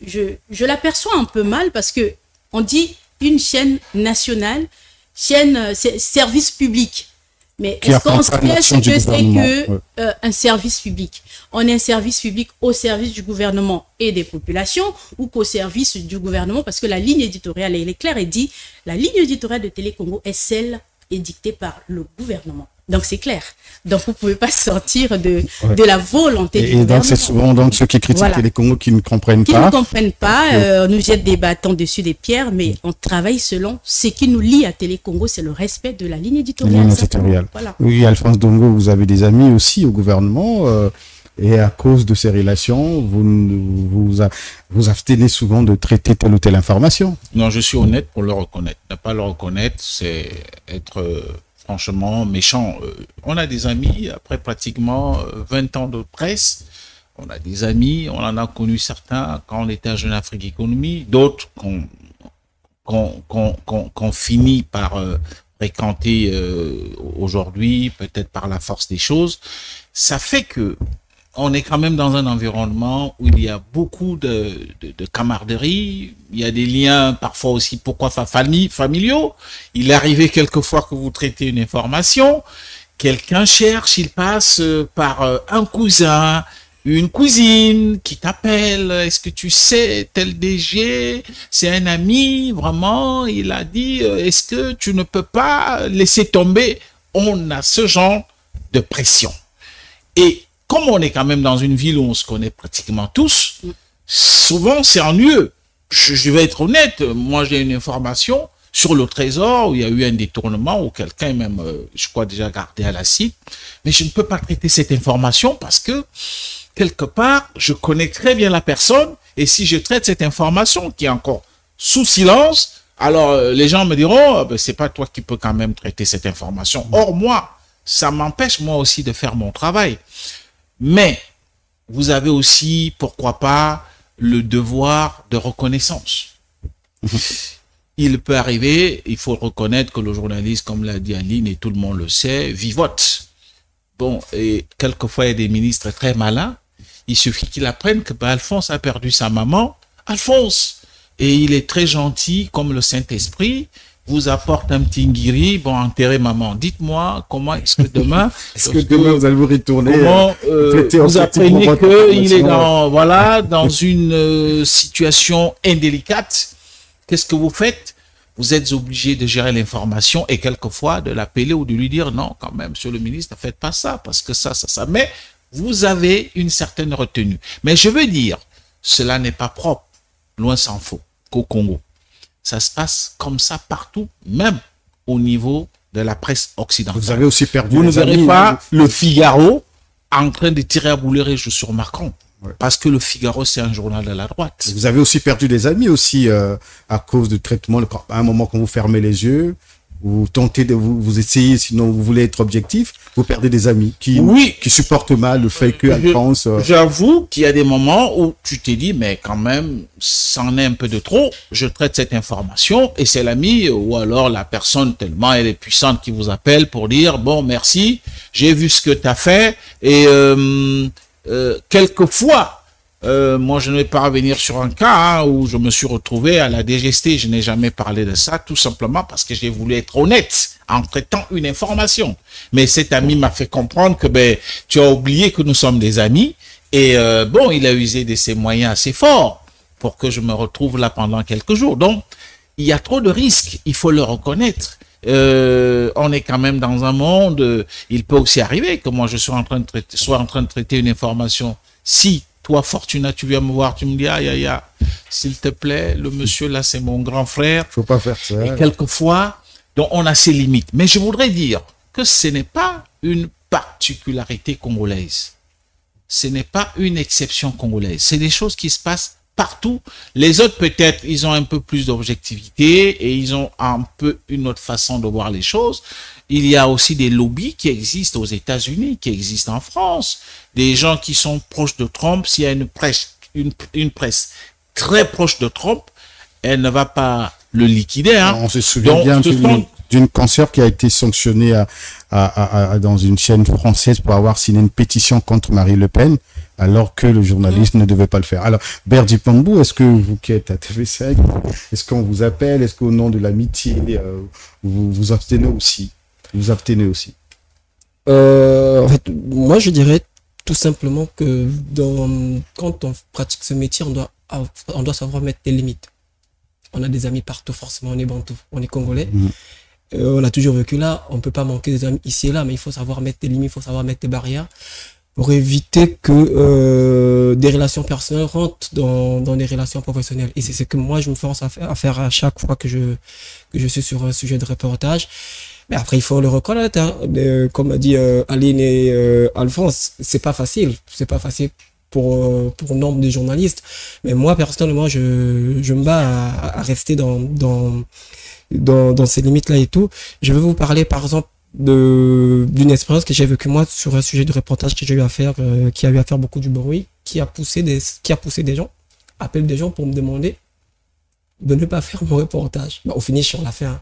je l'aperçois un peu mal parce que on dit une chaîne nationale, service public. Mais est-ce qu'on sait ce que c'est qu'un service public? On est un service public au service du gouvernement et des populations ou qu'au service du gouvernement? Parce que la ligne éditoriale, elle est claire et dit la ligne éditoriale de Télécongo est celle édictée par le gouvernement. Donc c'est clair. Donc vous ne pouvez pas sortir de la volonté du gouvernement. Donc c'est souvent ceux qui critiquent Télécongo qui ne comprennent pas. Qui ne comprennent pas, nous jettent des bâtons dessus des pierres, mais on travaille selon ce qui nous lie à Télécongo, c'est le respect de la ligne éditoriale. Voilà. Oui, Alphonse Dongo, vous avez des amis aussi au gouvernement. Et à cause de ces relations, vous abstenez souvent de traiter telle ou telle information. Non, je suis honnête pour le reconnaître. Ne pas le reconnaître, c'est être franchement méchant. On a des amis, après pratiquement 20 ans de presse, on a des amis, on en a connu certains quand on était à Jeune Afrique Économie, d'autres qu'on finit par fréquenter aujourd'hui, peut-être par la force des choses. Ça fait que on est quand même dans un environnement où il y a beaucoup de camaraderie, il y a des liens parfois aussi, pourquoi familiaux. Il est arrivé quelquefois que vous traitez une information quelqu'un cherche, il passe par un cousin, une cousine qui t'appelle, est-ce que tu sais, tel DG, c'est un ami, vraiment, il a dit, est-ce que tu ne peux pas laisser tomber? On a ce genre de pression. Et comme on est quand même dans une ville où on se connaît pratiquement tous, souvent c'est ennuyeux. Je vais être honnête, moi j'ai une information sur le Trésor où il y a eu un détournement où quelqu'un même, je crois, déjà gardé à l'acide, mais je ne peux pas traiter cette information parce que quelque part, je connais très bien la personne et si je traite cette information qui est encore sous silence, alors les gens me diront, ben, c'est pas toi qui peux quand même traiter cette information. Or moi, ça m'empêche moi aussi de faire mon travail. Mais vous avez aussi, pourquoi pas, le devoir de reconnaissance. Il peut arriver, il faut reconnaître que le journaliste, comme l'a dit Aline, et tout le monde le sait, vivote. Bon, et quelquefois, il y a des ministres très malins. Il suffit qu'ils apprennent que Alphonse a perdu sa maman. Alphonse! Et il est très gentil, comme le Saint-Esprit, vous apporte un petit nguiri, bon, enterrez maman. Dites-moi, comment est-ce que demain... Est-ce que demain, vous allez vous retourner comment vous apprenez qu'il est dans, voilà, dans une situation indélicate? Qu'est-ce que vous faites? Vous êtes obligé de gérer l'information et quelquefois de l'appeler ou de lui dire non, quand même, monsieur le ministre, ne faites pas ça parce que ça. Mais vous avez une certaine retenue. Mais je veux dire, cela n'est pas propre, loin s'en faut, qu'au Congo. Ça se passe comme ça partout, même au niveau de la presse occidentale. Vous avez aussi perdu. Vous ne verrez pas le Figaro en train de tirer à boulet rouge sur Macron. Ouais. Parce que le Figaro, c'est un journal de la droite. Vous avez aussi perdu des amis aussi à cause du traitement. À un moment, quand vous fermez les yeux, vous tentez de vous essayez, sinon vous voulez être objectif, vous perdez des amis qui supportent mal le fait que Alphonse... J'avoue qu'il y a des moments où tu t'es dit, mais quand même, c'en est un peu de trop. Je traite cette information et c'est l'ami ou alors la personne tellement elle est puissante qui vous appelle pour dire, bon, merci, j'ai vu ce que tu as fait et... quelquefois, moi je ne vais pas revenir sur un cas où je me suis retrouvé à la DGST, je n'ai jamais parlé de ça, tout simplement parce que j'ai voulu être honnête en traitant une information. Mais cet ami m'a fait comprendre que ben tu as oublié que nous sommes des amis et bon, il a usé de ses moyens assez forts pour que je me retrouve là pendant quelques jours. Donc, il y a trop de risques, il faut le reconnaître. On est quand même dans un monde, il peut aussi arriver que moi je sois en train de traiter une information. Si toi, Fortuna, tu viens me voir, tu me dis, aïe, s'il te plaît, le monsieur là, c'est mon grand frère. Faut pas faire ça. Et quelquefois, donc on a ses limites. Mais je voudrais dire que ce n'est pas une particularité congolaise. Ce n'est pas une exception congolaise. C'est des choses qui se passent partout. Les autres, peut-être, ils ont un peu plus d'objectivité et ils ont un peu une autre façon de voir les choses. Il y a aussi des lobbies qui existent aux États-Unis, qui existent en France. Des gens qui sont proches de Trump. S'il y a une presse très proche de Trump, elle ne va pas le liquider. Hein. On se souvient bien d'une consoeur qui a été sanctionnée dans une chaîne française pour avoir signé une pétition contre Marine Le Pen, alors que le journaliste ne devait pas le faire. Alors, Berdi Pambou, est-ce que vous qui êtes à TV5, est-ce qu'on vous appelle, est-ce qu'au nom de l'amitié, vous vous abstenez aussi? Vous abstenez aussi? En fait, moi je dirais tout simplement que quand on pratique ce métier, on doit savoir mettre des limites. On a des amis partout, forcément, on est bantou, on est congolais. On a toujours vécu là, on peut pas manquer des amis ici et là, mais il faut savoir mettre des limites, il faut savoir mettre des barrières pour éviter que des relations personnelles rentrent dans des relations professionnelles. Et c'est ce que moi je me force à faire à chaque fois que je suis sur un sujet de reportage. Mais après, il faut le reconnaître, hein. Comme a dit Aline et Alphonse, c'est pas facile. C'est pas facile pour nombre de journalistes. Mais moi, personnellement, je me bats à rester dans ces limites-là et tout. Je vais vous parler, par exemple, d'une expérience que j'ai vécue moi sur un sujet de reportage que j'ai eu à faire, qui a eu à faire beaucoup du bruit, qui a poussé des gens, appelle des gens pour me demander de ne pas faire mon reportage. Bah, au finish, on l'a fait, hein.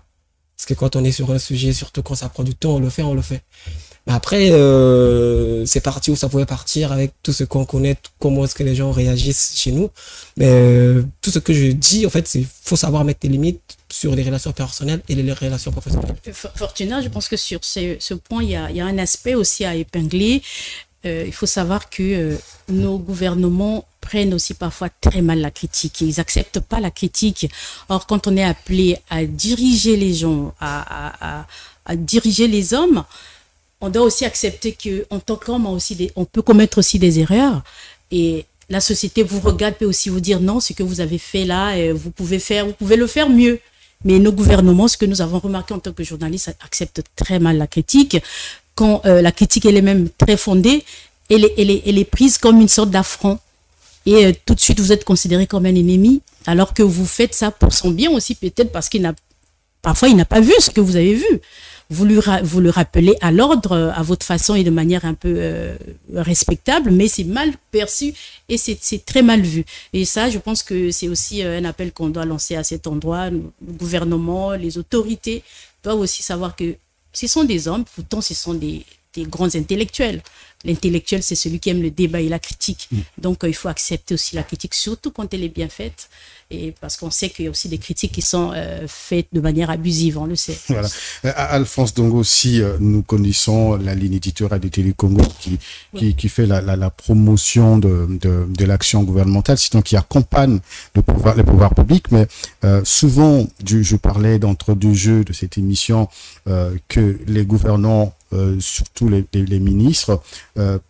Parce que quand on est sur un sujet, surtout quand ça prend du temps, on le fait, on le fait. Mais après, c'est parti où ça pouvait partir avec tout ce qu'on connaît, comment est-ce que les gens réagissent chez nous. Mais tout ce que je dis, en fait, c'est faut savoir mettre des limites sur les relations personnelles et les relations professionnelles. Fortuna, je pense que sur ce point, il y a un aspect aussi à épingler. Il faut savoir que nos gouvernements prennent aussi parfois très mal la critique. Ils n'acceptent pas la critique. Or, quand on est appelé à diriger les gens, à diriger les hommes, on doit aussi accepter qu'en tant qu'homme, on peut commettre aussi des erreurs. Et la société vous regarde, peut aussi vous dire non, ce que vous avez fait là, vous pouvez le faire mieux. Mais nos gouvernements, ce que nous avons remarqué en tant que journalistes, acceptent très mal la critique. Quand la critique, elle est même très fondée, elle est prise comme une sorte d'affront. Et tout de suite, vous êtes considéré comme un ennemi, alors que vous faites ça pour son bien aussi, peut-être parce parfois, il n'a pas vu ce que vous avez vu. Vous le rappelez à l'ordre, à votre façon et de manière un peu respectable, mais c'est mal perçu et c'est très mal vu. Et ça, je pense que c'est aussi un appel qu'on doit lancer à cet endroit. Le gouvernement, les autorités doivent aussi savoir que ce sont des hommes, pourtant ce sont des grands intellectuels. L'intellectuel, c'est celui qui aime le débat et la critique. Donc, il faut accepter aussi la critique, surtout quand elle est bien faite. Et parce qu'on sait qu'il y a aussi des critiques qui sont faites de manière abusive, on le sait. Voilà. Alphonse Dongo aussi, nous connaissons la ligne éditoriale de Télé Congo qui fait la promotion de l'action gouvernementale, sinon qui accompagne les pouvoirs publics. Mais souvent, je parlais d'entre-deux jeux de cette émission que les gouvernants, surtout les ministres,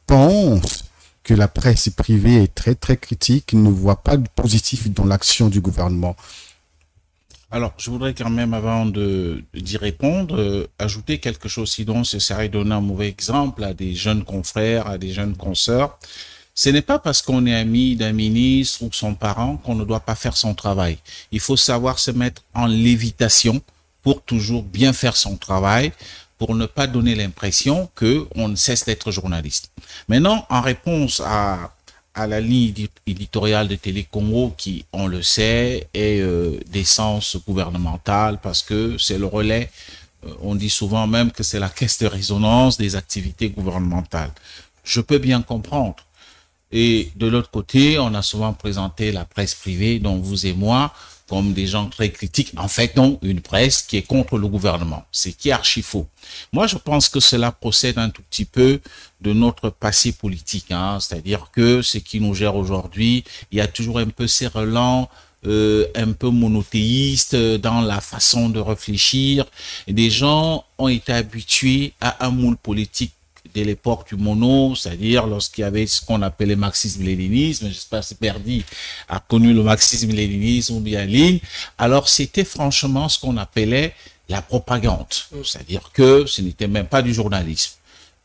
pensent que la presse privée est très, très critique, ne voit pas de positif dans l'action du gouvernement. Alors, je voudrais quand même, avant d'y répondre, ajouter quelque chose, sinon ce serait donner un mauvais exemple à des jeunes confrères, à des jeunes consoeurs. Ce n'est pas parce qu'on est ami d'un ministre ou son parent qu'on ne doit pas faire son travail. Il faut savoir se mettre en lévitation pour toujours bien faire son travail, pour ne pas donner l'impression qu'on ne cesse d'être journaliste. Maintenant, en réponse à la ligne éditoriale de Télé Congo, qui, on le sait, est d'essence gouvernementale, parce que c'est le relais, on dit souvent même que c'est la caisse de résonance des activités gouvernementales. Je peux bien comprendre. Et de l'autre côté, on a souvent présenté la presse privée, dont vous et moi, comme des gens très critiques, en fait non, une presse qui est contre le gouvernement, c'est qui est archi faux. Moi, je pense que cela procède un tout petit peu de notre passé politique, hein, c'est-à-dire que ce qui nous gère aujourd'hui, il y a toujours un peu ces relents, un peu monothéistes dans la façon de réfléchir. Et des gens ont été habitués à un moule politique dès l'époque du mono, c'est-à-dire lorsqu'il y avait ce qu'on appelait marxisme-léninisme, j'espère que Perdi a connu le marxisme-léninisme ou bien Lénine, alors c'était franchement ce qu'on appelait la propagande, c'est-à-dire que ce n'était même pas du journalisme.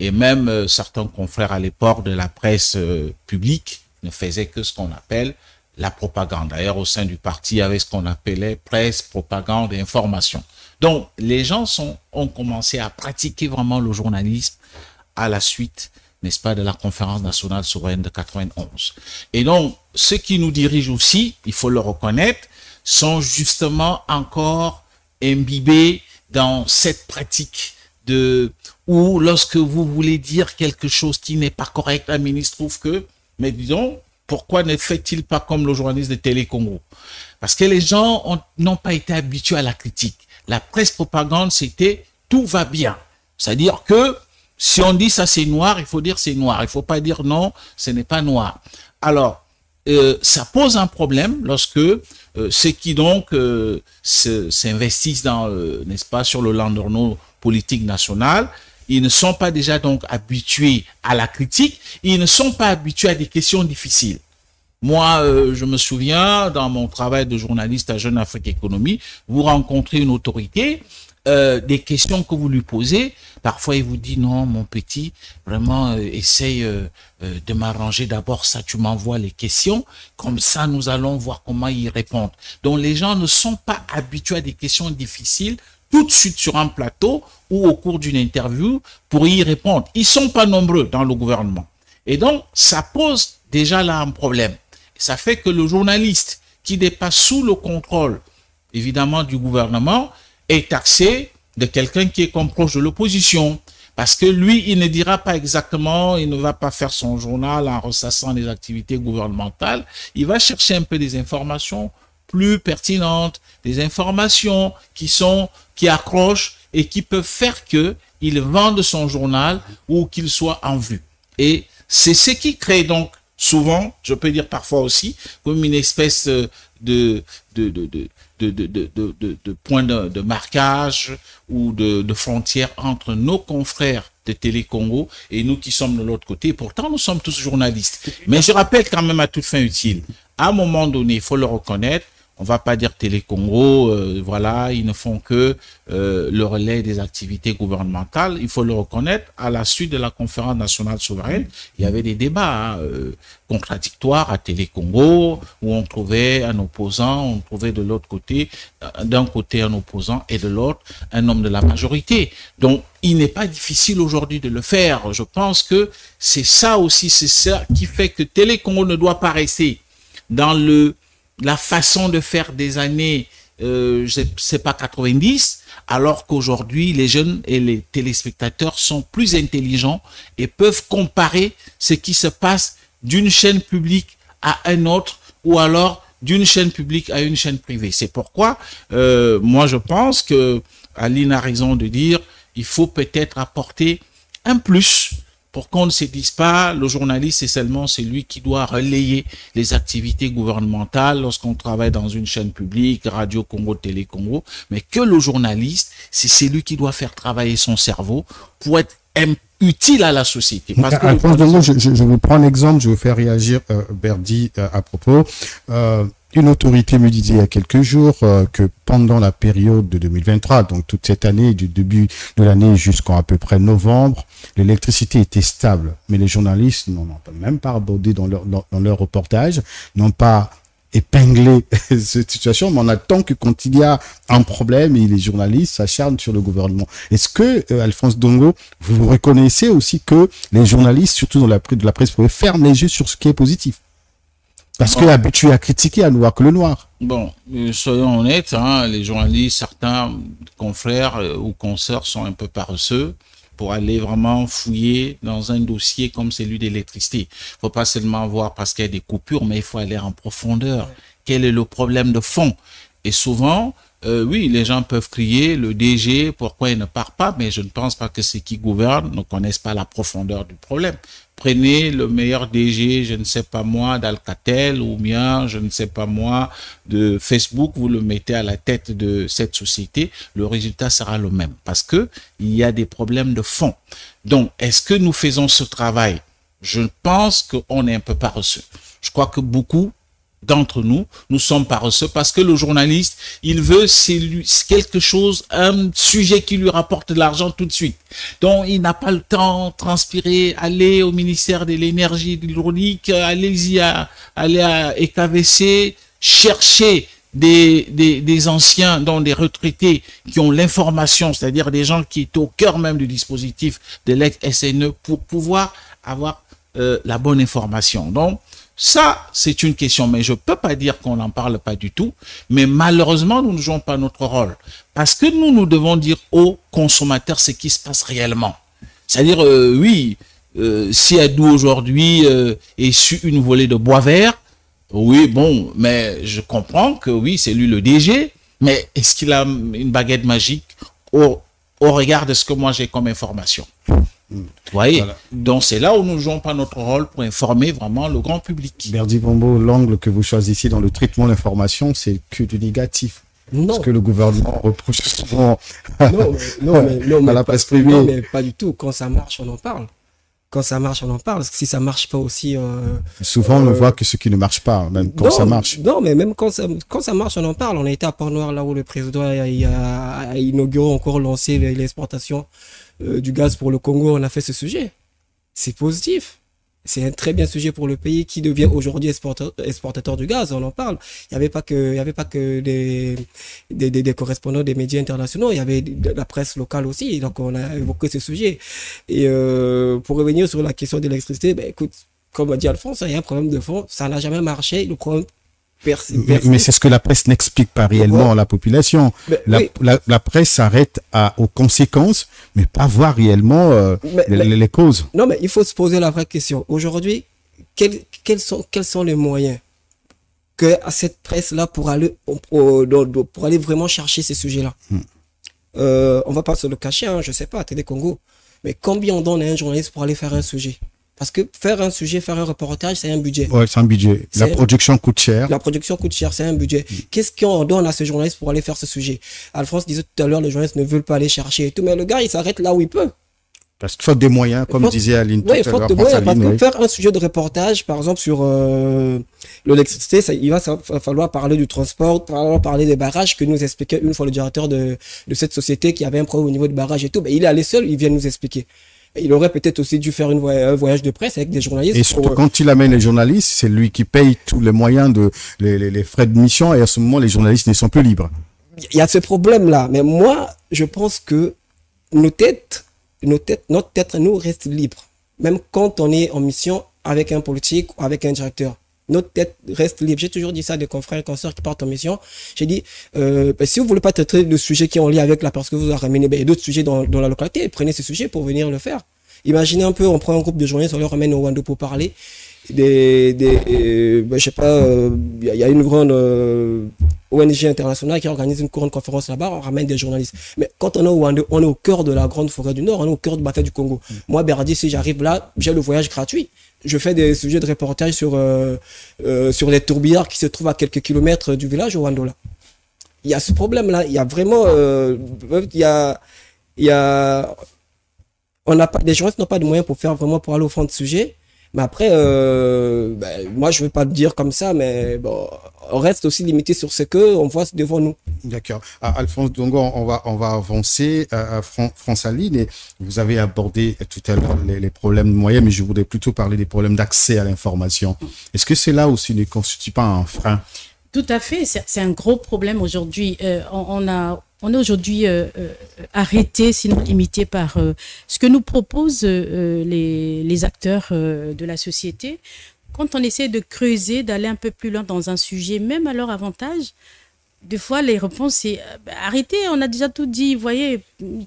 Et même certains confrères à l'époque de la presse publique ne faisaient que ce qu'on appelle la propagande. D'ailleurs, au sein du parti, il y avait ce qu'on appelait presse, propagande et information. Donc, les gens ont commencé à pratiquer vraiment le journalisme à la suite, n'est-ce pas, de la conférence nationale souveraine de 91. Et donc, ceux qui nous dirigent aussi, il faut le reconnaître, sont justement encore imbibés dans cette pratique où lorsque vous voulez dire quelque chose qui n'est pas correct, un ministre trouve que, mais disons, pourquoi ne fait-il pas comme le journaliste de Télé Congo? Parce que les gens n'ont pas été habitués à la critique. La presse propagande, c'était tout va bien. C'est-à-dire que si on dit ça c'est noir, il faut dire c'est noir. Il ne faut pas dire non, ce n'est pas noir. Alors, ça pose un problème lorsque ceux qui donc s'investissent dans, n'est-ce pas, sur le landerneau politique national, ils ne sont pas déjà donc habitués à la critique, ils ne sont pas habitués à des questions difficiles. Moi, je me souviens, dans mon travail de journaliste à Jeune Afrique Économie, vous rencontrez une autorité, des questions que vous lui posez, parfois il vous dit non mon petit, vraiment essaye de m'arranger d'abord, ça tu m'envoies les questions, comme ça nous allons voir comment y répondre. Donc les gens ne sont pas habitués à des questions difficiles tout de suite sur un plateau ou au cours d'une interview pour y répondre. Ils sont pas nombreux dans le gouvernement. Et donc ça pose déjà là un problème. Ça fait que le journaliste qui n'est pas sous le contrôle évidemment du gouvernement est taxé de quelqu'un qui est comme proche de l'opposition. Parce que lui, il ne dira pas exactement, il ne va pas faire son journal en ressassant les activités gouvernementales. Il va chercher un peu des informations plus pertinentes, des informations qui accrochent et qui peuvent faire que il vende son journal ou qu'il soit en vue. Et c'est ce qui crée donc souvent, je peux dire parfois aussi, comme une espèce de point de marquage ou de frontière entre nos confrères de Télé Congo et nous qui sommes de l'autre côté. Pourtant, nous sommes tous journalistes. Mais je rappelle quand même à toute fin utile, à un moment donné, il faut le reconnaître, on va pas dire Télé Congo, voilà, ils ne font que le relais des activités gouvernementales. Il faut le reconnaître, à la suite de la conférence nationale souveraine, il y avait des débats contradictoires à Télé Congo, où on trouvait un opposant, on trouvait de l'autre côté, d'un côté un opposant et de l'autre un homme de la majorité. Donc, il n'est pas difficile aujourd'hui de le faire. Je pense que c'est ça aussi, c'est ça qui fait que Télé Congo ne doit pas rester dans la façon de faire des années, je sais pas, 90, alors qu'aujourd'hui, les jeunes et les téléspectateurs sont plus intelligents et peuvent comparer ce qui se passe d'une chaîne publique à un autre ou alors d'une chaîne publique à une chaîne privée. C'est pourquoi, moi, je pense que Aline a raison de dire, il faut peut-être apporter un plus pour qu'on ne se dise pas, le journaliste, c'est seulement celui qui doit relayer les activités gouvernementales lorsqu'on travaille dans une chaîne publique, Radio Congo, Télé Congo, mais que le journaliste, c'est celui qui doit faire travailler son cerveau pour être utile à la société. Parce que je vous prends un exemple, je vais vous faire réagir, Berdy, à propos. Une autorité me disait il y a quelques jours que pendant la période de 2023, donc toute cette année, du début de l'année jusqu'en à peu près novembre, l'électricité était stable. Mais les journalistes n'ont même pas abordé dans leur reportage, n'ont pas épinglé cette situation, mais on attend que quand il y a un problème et les journalistes s'acharnent sur le gouvernement. Est-ce que, Alphonse Dongo, vous reconnaissez aussi que les journalistes, surtout dans de la presse privée, ferment les yeux sur ce qui est positif? Parce que habitué à critiquer, à ne voir que le noir. Bon, soyons honnêtes, hein, les journalistes, certains confrères ou consoeurs sont un peu paresseux pour aller vraiment fouiller dans un dossier comme celui de l'électricité. Il faut pas seulement voir parce qu'il y a des coupures, mais il faut aller en profondeur. Quel est le problème de fond? Et souvent, oui, les gens peuvent crier, le DG, pourquoi il ne part pas? Mais je ne pense pas que ceux qui gouvernent ne connaissent pas la profondeur du problème. Prenez le meilleur DG, je ne sais pas moi, d'Alcatel ou bien, je ne sais pas moi, de Facebook, vous le mettez à la tête de cette société, le résultat sera le même parce que il y a des problèmes de fond. Donc, est-ce que nous faisons ce travail? Je pense qu'on est un peu paresseux. Je crois que beaucoup d'entre nous, nous sommes paresseux parce que le journaliste, il veut quelque chose, un sujet qui lui rapporte de l'argent tout de suite. Donc, il n'a pas le temps de transpirer, aller au ministère de l'énergie, de l'hydraulique, allez-y, aller à EKVC, chercher des anciens, dont des retraités qui ont l'information, c'est-à-dire des gens qui étaient au cœur même du dispositif de l'ex-SNE pour pouvoir avoir la bonne information. Donc, ça, c'est une question, mais je peux pas dire qu'on n'en parle pas du tout, mais malheureusement, nous ne jouons pas notre rôle. Parce que nous devons dire aux consommateurs ce qui se passe réellement. C'est-à-dire, oui, si Adou aujourd'hui est sur une volée de bois vert, oui, bon, mais je comprends que oui, c'est lui le DG, mais est-ce qu'il a une baguette magique au regard de ce que moi j'ai comme information? Vous voyez, voilà. Donc c'est là où nous ne jouons pas notre rôle pour informer vraiment le grand public. Berdy Bombo, l'angle que vous choisissez dans le traitement de l'information, c'est que du négatif. Non. Parce que le gouvernement reproche souvent à la presse privée. Non, mais pas du tout. Quand ça marche, on en parle. Quand ça marche, on en parle. Parce que si ça marche pas aussi... souvent, on ne voit que ce qui ne marche pas, même quand ça marche. Non, mais même quand ça marche, on en parle. On a été à Port-Noir, là où le président a inauguré, encore lancé l'exportation du gaz pour le Congo. On a fait ce sujet. C'est positif. C'est un très bien sujet pour le pays qui devient aujourd'hui exportateur du gaz. On en parle. Il n'y avait pas que des correspondants des médias internationaux. Il y avait de la presse locale aussi. Donc, on a évoqué ce sujet. Et pour revenir sur la question de l'électricité, ben, écoute, comme a dit Alphonse, il y a un problème de fond. Ça n'a jamais marché. Le problème Mais c'est ce que la presse n'explique pas réellement à la population. La presse s'arrête aux conséquences, mais pas voir réellement les causes. Non, mais il faut se poser la vraie question. Aujourd'hui, quels sont les moyens à cette presse-là pour aller vraiment chercher ces sujets-là? On va pas se le cacher, hein, je sais pas, Télé Congo. Mais combien on donne à un journaliste pour aller faire un sujet? Parce que faire un sujet, faire un reportage, c'est un budget. Ouais, c'est un budget. La production coûte cher. La production coûte cher, c'est un budget. Qu'est-ce qu'on donne à ce journaliste pour aller faire ce sujet? Alphonse disait tout à l'heure, les journalistes ne veulent pas aller chercher et tout, mais le gars, il s'arrête là où il peut. Parce qu'il faut des moyens, comme disait Aline. Oui, il faut des moyens. Parce que faire un sujet de reportage, par exemple, sur l'électricité, il va falloir parler du transport, parler des barrages, que nous expliquait une fois le directeur de cette société qui avait un problème au niveau du barrage et tout. Mais il est allé seul, il vient nous expliquer. Il aurait peut-être aussi dû faire un voyage de presse avec des journalistes. Et surtout, quand il amène les journalistes, c'est lui qui paye tous les moyens les frais de mission, et à ce moment, les journalistes ne sont plus libres. Il y a ce problème-là. Mais moi, je pense que notre tête, nous, reste libre. Même quand on est en mission avec un politique ou avec un directeur. Notre tête reste libre. J'ai toujours dit ça à des confrères et consoeurs qui partent en mission. J'ai dit, si vous voulez pas traiter de sujets qui ont lien avec la personne que vous avez ramené, il y a d'autres sujets dans la localité, prenez ces sujets pour venir le faire. Imaginez un peu, on prend un groupe de journalistes, on leur ramène au Wando pour parler. Je sais pas, il y a une grande ONG internationale qui organise une grande conférence là-bas, on ramène des journalistes. Mais quand on est au Wando, on est au cœur de la grande forêt du Nord, on est au cœur du bataille du Congo. Moi, Berdi, si j'arrive là, j'ai le voyage gratuit. Je fais des sujets de reportage sur les tourbillards qui se trouvent à quelques kilomètres du village au Wando là. Il y a ce problème-là, il y a vraiment, les journalistes n'ont pas de moyens pour aller au fond de sujet. Mais après, moi, je ne veux pas le dire comme ça, mais bon, on reste aussi limité sur ce qu'on voit devant nous. D'accord. Alphonse Dongo, on va avancer à France Aline. Et vous avez abordé tout à l'heure les problèmes de moyens, mais je voudrais plutôt parler des problèmes d'accès à l'information. Est-ce que c'est là aussi ne constitue pas un frein? Tout à fait. C'est un gros problème aujourd'hui. On est aujourd'hui arrêté, sinon limité par ce que nous proposent les acteurs de la société. Quand on essaie de creuser, d'aller un peu plus loin dans un sujet, même à leur avantage, des fois les réponses c'est arrêtez, on a déjà tout dit, vous voyez,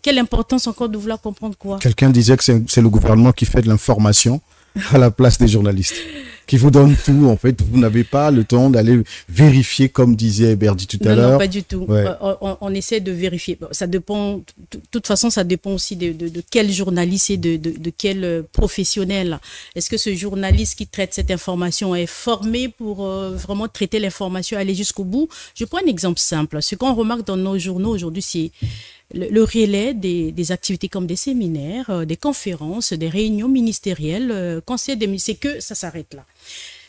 quelle importance encore de vouloir comprendre quoi? Quelqu'un disait que c'est le gouvernement qui fait de l'information à la place des journalistes, qui vous donne tout. En fait, vous n'avez pas le temps d'aller vérifier, comme disait Berdi tout à l'heure. Non, pas du tout. Ouais. On essaie de vérifier. Ça dépend, de toute façon, ça dépend aussi de quel journaliste et de quel professionnel. Est-ce que ce journaliste qui traite cette information est formé pour vraiment traiter l'information, aller jusqu'au bout? Je prends un exemple simple. Ce qu'on remarque dans nos journaux aujourd'hui, c'est le relais des activités comme des séminaires, des conférences, des réunions ministérielles, conseils des ministres, c'est que ça s'arrête là.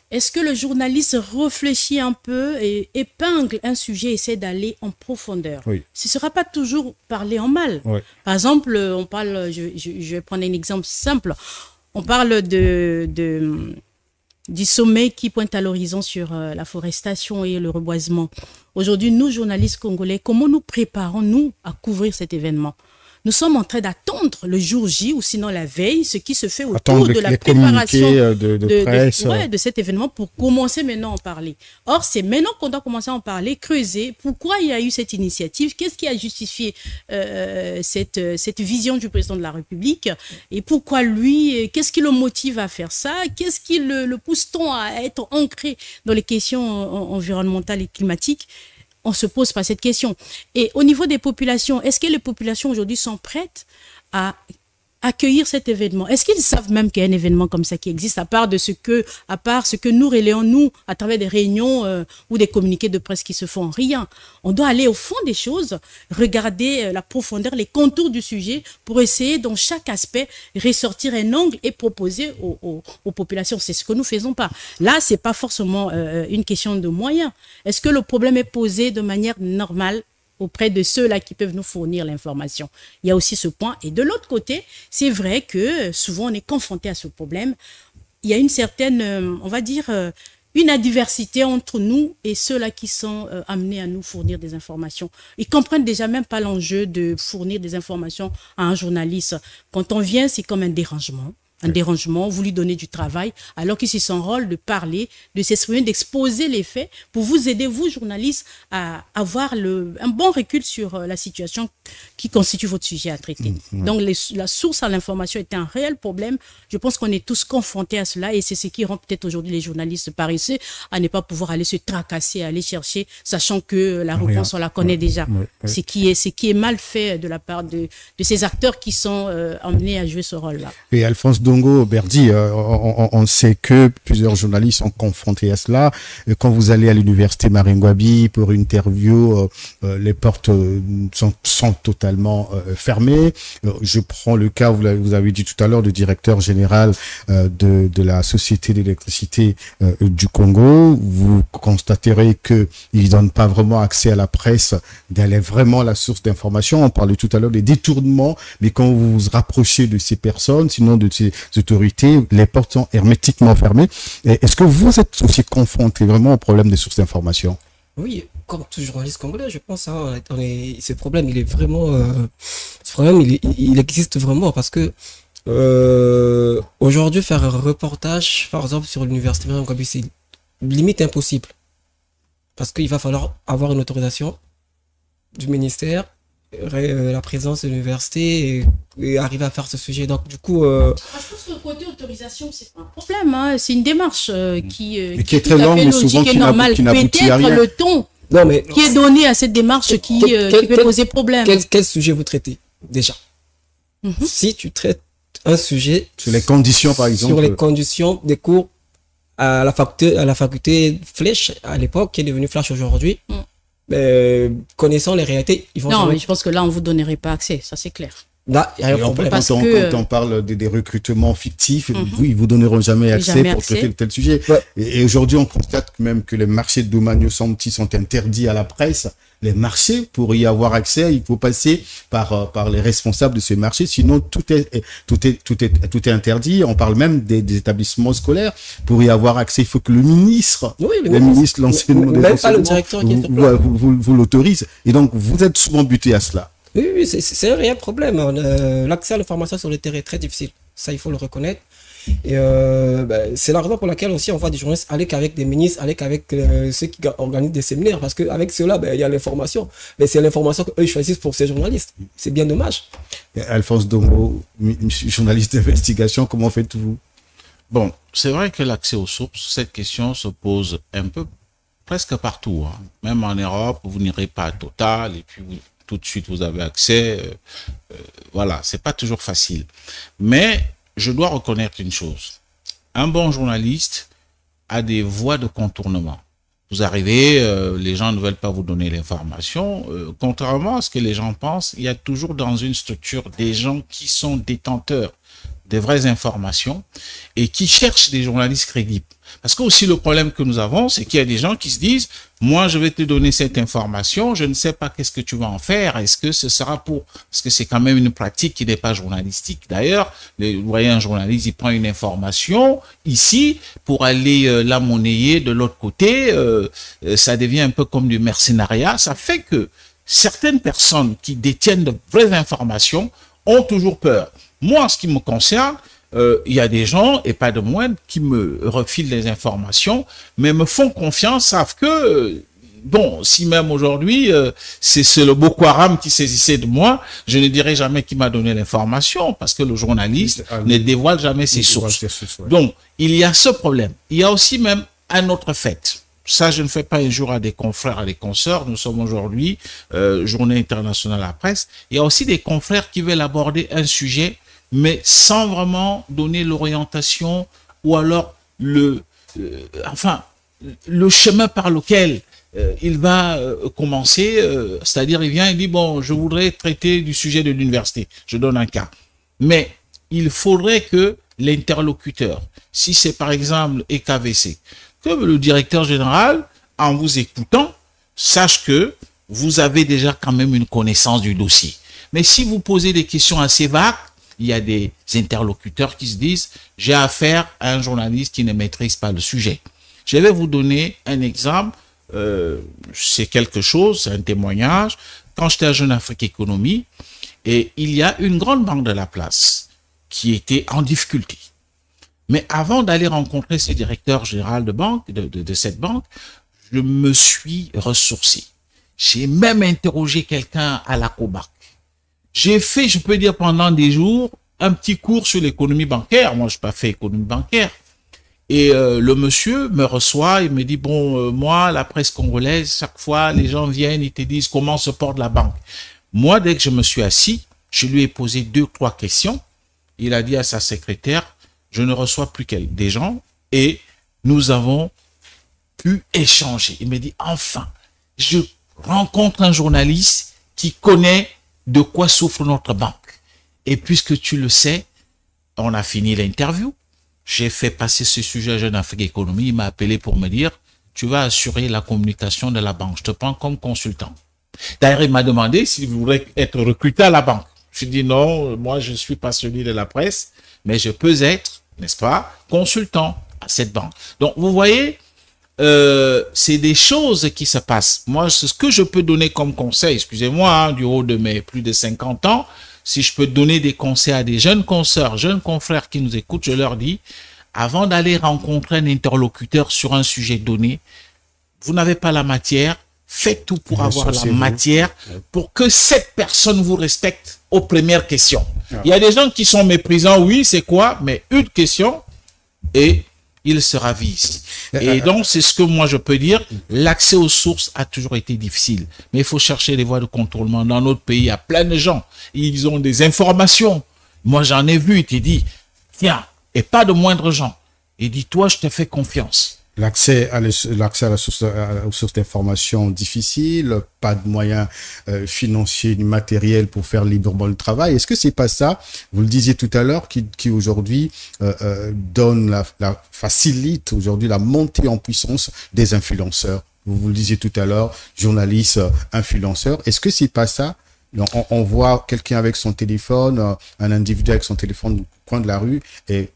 Est-ce que le journaliste réfléchit un peu et épingle un sujet, essaie d'aller en profondeur? Oui. Ce ne sera pas toujours parler en mal. Oui. Par exemple, on parle, je vais prendre un exemple simple, on parle du sommet qui pointe à l'horizon sur la forestation et le reboisement. Aujourd'hui, nous, journalistes congolais, comment nous préparons-nous à couvrir cet événement? Nous sommes en train d'attendre le jour J ou sinon la veille, ce qui se fait autour de la préparation de cet événement pour commencer maintenant à en parler. Or, c'est maintenant qu'on doit commencer à en parler, creuser. Pourquoi il y a eu cette initiative? Qu'est-ce qui a justifié cette vision du président de la République? Et pourquoi lui? Qu'est-ce qui le motive à faire ça? Qu'est-ce qui le pousse-t-on à être ancré dans les questions environnementales et climatiques? On se pose pas cette question. Et au niveau des populations, est-ce que les populations aujourd'hui sont prêtes à accueillir cet événement? Est-ce qu'ils savent même qu'il y a un événement comme ça qui existe, à part ce que nous relayons, nous, à travers des réunions ou des communiqués de presse qui se font? Rien. On doit aller au fond des choses, regarder la profondeur, les contours du sujet pour essayer, dans chaque aspect, ressortir un angle et proposer aux populations. C'est ce que nous ne faisons pas. Là, ce n'est pas forcément une question de moyens. Est-ce que le problème est posé de manière normale auprès de ceux-là qui peuvent nous fournir l'information? Il y a aussi ce point. Et de l'autre côté, c'est vrai que souvent on est confronté à ce problème. Il y a une certaine, on va dire, une adversité entre nous et ceux-là qui sont amenés à nous fournir des informations. Ils comprennent déjà même pas l'enjeu de fournir des informations à un journaliste. Quand on vient, c'est comme un dérangement. un dérangement, vous lui donnez du travail, alors que c'est son rôle de parler, de s'exprimer, d'exposer les faits pour vous aider, vous, journalistes, à avoir un bon recul sur la situation qui constitue votre sujet à traiter. Donc, la source à l'information est un réel problème. Je pense qu'on est tous confrontés à cela et c'est ce qui rend peut-être aujourd'hui les journalistes paresseux à ne pas pouvoir aller se tracasser, aller chercher, sachant que la réponse, on la connaît déjà. Ce qui est mal fait de la part de ces acteurs qui sont emmenés à jouer ce rôle-là. Et Alphonse Dongo Berdy, on sait que plusieurs journalistes sont confrontés à cela. Quand vous allez à l'université Maringouabi pour une interview, les portes sont totalement fermées. Je prends le cas, vous avez dit tout à l'heure, du directeur général de la Société d'électricité du Congo. Vous constaterez que il donne pas vraiment accès à la presse d'aller vraiment à la source d'information. On parlait tout à l'heure des détournements, mais quand vous vous rapprochez de ces personnes, sinon de ces autorités, les portes sont hermétiquement fermées. Est-ce que vous êtes aussi confronté vraiment au problème des sources d'information? Oui, comme tout journaliste congolais, je pense, hein, ce problème, il est vraiment, ce problème, il existe vraiment parce que aujourd'hui, faire un reportage, par exemple, sur l'université Maringouabi, c'est limite impossible parce qu'il va falloir avoir une autorisation du ministère, la présence de l'université et arriver à faire ce sujet. Donc, du coup... Je pense que le côté autorisation, c'est pas un problème. Hein. C'est une démarche qui est très longue, mais souvent qui n'aboutit à rien. Peut-être le ton qui est donné à cette démarche qui peut poser problème. Quel sujet vous traitez, déjà? Si tu traites un sujet... Sur les conditions, par exemple. Sur les conditions des cours à la faculté Flèche, à l'époque, qui est devenue Flash aujourd'hui, connaissant les réalités, ils vont... Non, mais je pense que là, on ne vous donnerait pas accès, ça c'est clair. Là, il y a un problème. Quand on parle des recrutements fictifs, ils vous donneront jamais accès pour traiter de tel sujet. Ouais. Et aujourd'hui, on constate même que les marchés de Domagno Santi sont interdits à la presse. Les marchés, pour y avoir accès, il faut passer par les responsables de ces marchés. Sinon, tout est interdit. On parle même des établissements scolaires. Pour y avoir accès, il faut que le ministre, l'enseignement des enseignements, vous l'autorise. Et donc, vous êtes souvent buté à cela. Oui, c'est un réel problème. L'accès à l'information sur le terrain est très difficile. Ça, il faut le reconnaître. Et c'est la raison pour laquelle aussi on voit des journalistes aller qu'avec des ministres, aller qu'avec ceux qui organisent des séminaires. Parce qu'avec cela, il y a l'information. Mais c'est l'information qu'eux choisissent pour ces journalistes. C'est bien dommage. Alphonse Dongo, journaliste d'investigation, comment faites-vous? Bon, c'est vrai que l'accès aux sources, cette question se pose un peu presque partout. Hein. Même en Europe, vous n'irez pas à Total et puis tout de suite vous avez accès. Voilà, c'est pas toujours facile. Mais je dois reconnaître une chose. Un bon journaliste a des voies de contournement. Vous arrivez, les gens ne veulent pas vous donner l'information. Contrairement à ce que les gens pensent, il y a toujours dans une structure des gens qui sont détenteurs des vraies informations et qui cherchent des journalistes crédibles. Parce que aussi le problème que nous avons, c'est qu'il y a des gens qui se disent, moi je vais te donner cette information, je ne sais pas qu'est-ce que tu vas en faire, est-ce que ce sera pour... Parce que c'est quand même une pratique qui n'est pas journalistique. D'ailleurs, vous voyez un journaliste, il prend une information ici pour aller la monnayer de l'autre côté, ça devient un peu comme du mercenariat. Ça fait que certaines personnes qui détiennent de vraies informations ont toujours peur. Moi, en ce qui me concerne, il y a des gens, et pas de moindre, qui me refilent les informations, mais me font confiance, savent que, bon, si même aujourd'hui, c'est le Boko Haram qui saisissait de moi, je ne dirai jamais qui m'a donné l'information, parce que le journaliste ne dévoile jamais ses sources. Donc, il y a ce problème. Il y a aussi même un autre fait. Ça, je ne fais pas injure à des confrères, à des consoeurs. Nous sommes aujourd'hui, Journée internationale à la presse. Il y a aussi des confrères qui veulent aborder un sujet, mais sans vraiment donner l'orientation ou alors le chemin par lequel il va commencer. C'est-à-dire, il vient et dit, bon, je voudrais traiter du sujet de l'université. Je donne un cas. Mais il faudrait que l'interlocuteur, si c'est par exemple EKVC, que le directeur général, en vous écoutant, sache que vous avez déjà quand même une connaissance du dossier. Mais si vous posez des questions assez vagues, il y a des interlocuteurs qui se disent, j'ai affaire à un journaliste qui ne maîtrise pas le sujet. Je vais vous donner un exemple, c'est quelque chose, c'est un témoignage. Quand j'étais à Jeune Afrique Économie, et il y a une grande banque de la place qui était en difficulté. Mais avant d'aller rencontrer ce directeur général de banque, de cette banque, je me suis ressourcé. J'ai même interrogé quelqu'un à la Cobarc. J'ai fait, je peux dire pendant des jours, un petit cours sur l'économie bancaire. Moi, je n'ai pas fait économie bancaire. Et le monsieur me reçoit, il me dit, bon, moi, la presse congolaise, chaque fois, les gens viennent, ils te disent comment se porte la banque. Moi, dès que je me suis assis, je lui ai posé 2-3 questions. Il a dit à sa secrétaire, je ne reçois plus des gens, et nous avons pu échanger. Il me dit, enfin, je rencontre un journaliste qui connaît de quoi souffre notre banque. Et puisque tu le sais, on a fini l'interview. J'ai fait passer ce sujet à Jeune Afrique Économie. Il m'a appelé pour me dire, tu vas assurer la communication de la banque. Je te prends comme consultant. D'ailleurs, il m'a demandé s'il voudrait être recruté à la banque. Je lui ai dit non, moi je ne suis pas celui de la presse, mais je peux être, n'est-ce pas, consultant à cette banque. Donc, vous voyez, c'est des choses qui se passent. Moi, ce que je peux donner comme conseil, excusez-moi, hein, du haut de mes plus de 50 ans, si je peux donner des conseils à des jeunes consoeurs, jeunes confrères qui nous écoutent, je leur dis, avant d'aller rencontrer un interlocuteur sur un sujet donné, vous n'avez pas la matière, faites tout pour avoir la matière pour que cette personne vous respecte aux premières questions. Il y a des gens qui sont méprisants, oui, c'est quoi? Mais une question et il se ravise. Et donc, c'est ce que moi je peux dire. L'accès aux sources a toujours été difficile. Mais il faut chercher des voies de contournement. Dans notre pays, il y a plein de gens. Ils ont des informations. Moi, j'en ai vu. Il te dit, tiens, et pas de moindres gens. Et dis-toi, je te fais confiance. L'accès à aux sources d'information difficile, pas de moyens financiers ni matériels pour faire librement le travail. Est-ce que c'est pas ça, vous le disiez tout à l'heure, qui aujourd'hui donne facilite aujourd'hui la montée en puissance des influenceurs? Vous le disiez tout à l'heure, journalistes, influenceurs. Est-ce que c'est pas ça? On voit quelqu'un avec son téléphone, un individu avec son téléphone au coin de la rue et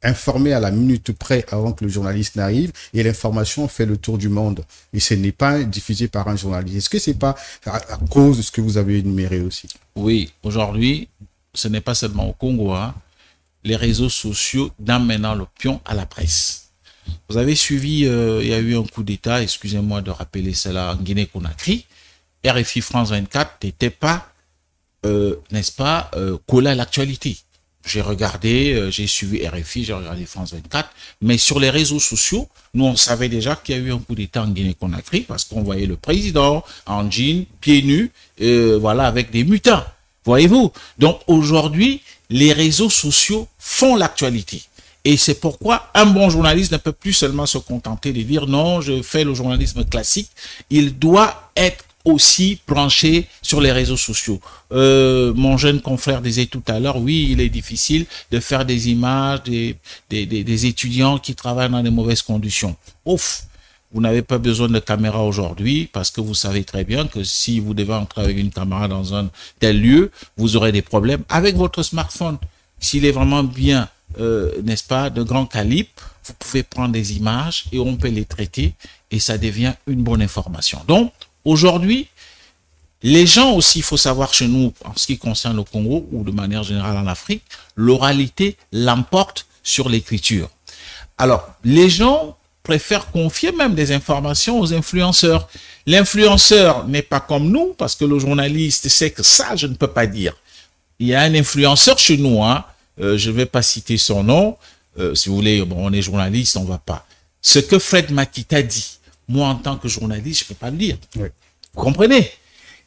informé à la minute près avant que le journaliste n'arrive, et l'information fait le tour du monde. Et ce n'est pas diffusé par un journaliste. Est-ce que c'est pas à cause de ce que vous avez énuméré aussi? Oui, aujourd'hui, ce n'est pas seulement au Congo, hein. Les réseaux sociaux donnent maintenant le pion à la presse. Vous avez suivi, il y a eu un coup d'État, excusez-moi de rappeler cela, en Guinée-Conakry. RFI France 24 n'était pas, n'est-ce pas, collé à l'actualité. J'ai regardé, j'ai suivi RFI, j'ai regardé France 24, mais sur les réseaux sociaux, nous on savait déjà qu'il y a eu un coup d'État en Guinée-Conakry parce qu'on voyait le président en jean, pieds nus, voilà, avec des mutins. Voyez-vous? Donc aujourd'hui, les réseaux sociaux font l'actualité. Et c'est pourquoi un bon journaliste ne peut plus seulement se contenter de dire non, je fais le journalisme classique. Il doit être aussi branché sur les réseaux sociaux. Mon jeune confrère disait tout à l'heure, oui, il est difficile de faire des images des étudiants qui travaillent dans des mauvaises conditions. Ouf, vous n'avez pas besoin de caméra aujourd'hui parce que vous savez très bien que si vous devez entrer avec une caméra dans un tel lieu, vous aurez des problèmes avec votre smartphone. S'il est vraiment bien, n'est-ce pas, de grand calibre, vous pouvez prendre des images et on peut les traiter et ça devient une bonne information. Donc, aujourd'hui, les gens aussi, il faut savoir chez nous, en ce qui concerne le Congo ou de manière générale en Afrique, l'oralité l'emporte sur l'écriture. Alors, les gens préfèrent confier même des informations aux influenceurs. L'influenceur n'est pas comme nous, parce que le journaliste sait que ça, je ne peux pas dire. Il y a un influenceur chez nous, hein, je ne vais pas citer son nom, si vous voulez, bon, on est journaliste, on ne va pas. Ce que Fred Makita dit, moi, en tant que journaliste, je ne peux pas le dire. Oui. Vous comprenez?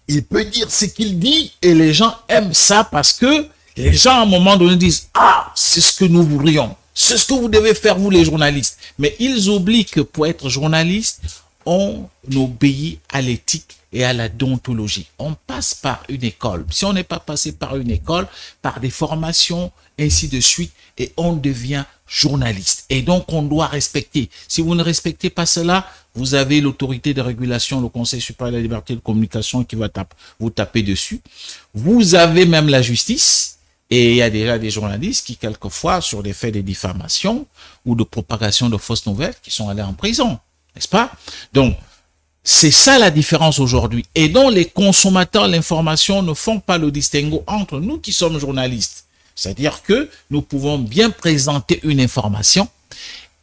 Il peut dire ce qu'il dit et les gens aiment ça parce que les gens, à un moment donné, disent « Ah, c'est ce que nous voudrions. C'est ce que vous devez faire, vous, les journalistes. » Mais ils oublient que pour être journaliste, on obéit à l'éthique et à la déontologie. On passe par une école. Si on n'est pas passé par une école, par des formations, ainsi de suite, et on devient journaliste. Et donc, on doit respecter. Si vous ne respectez pas cela, vous avez l'autorité de régulation, le Conseil supérieur de la liberté de communication qui va vous taper dessus. Vous avez même la justice. Et il y a déjà des journalistes qui, quelquefois, sur des faits de diffamation ou de propagation de fausses nouvelles, qui sont allés en prison. N'est-ce pas? Donc, c'est ça la différence aujourd'hui. Et donc, les consommateurs de l'information ne font pas le distinguo entre nous qui sommes journalistes. C'est-à-dire que nous pouvons bien présenter une information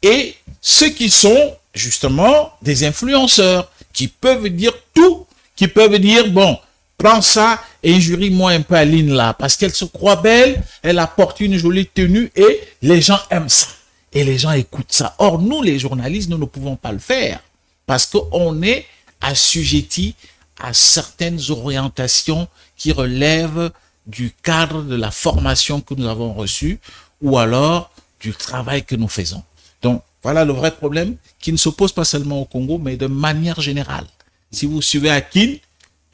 et ceux qui sont justement des influenceurs, qui peuvent dire tout, qui peuvent dire, bon, prends ça et injurie-moi un peu Aline là, parce qu'elle se croit belle, elle apporte une jolie tenue et les gens aiment ça. Et les gens écoutent ça. Or, nous, les journalistes, nous ne pouvons pas le faire parce qu'on est assujettis à certaines orientations qui relèvent du cadre de la formation que nous avons reçue ou alors du travail que nous faisons. Donc, voilà le vrai problème qui ne s'oppose pas seulement au Congo, mais de manière générale. Si vous suivez Akin,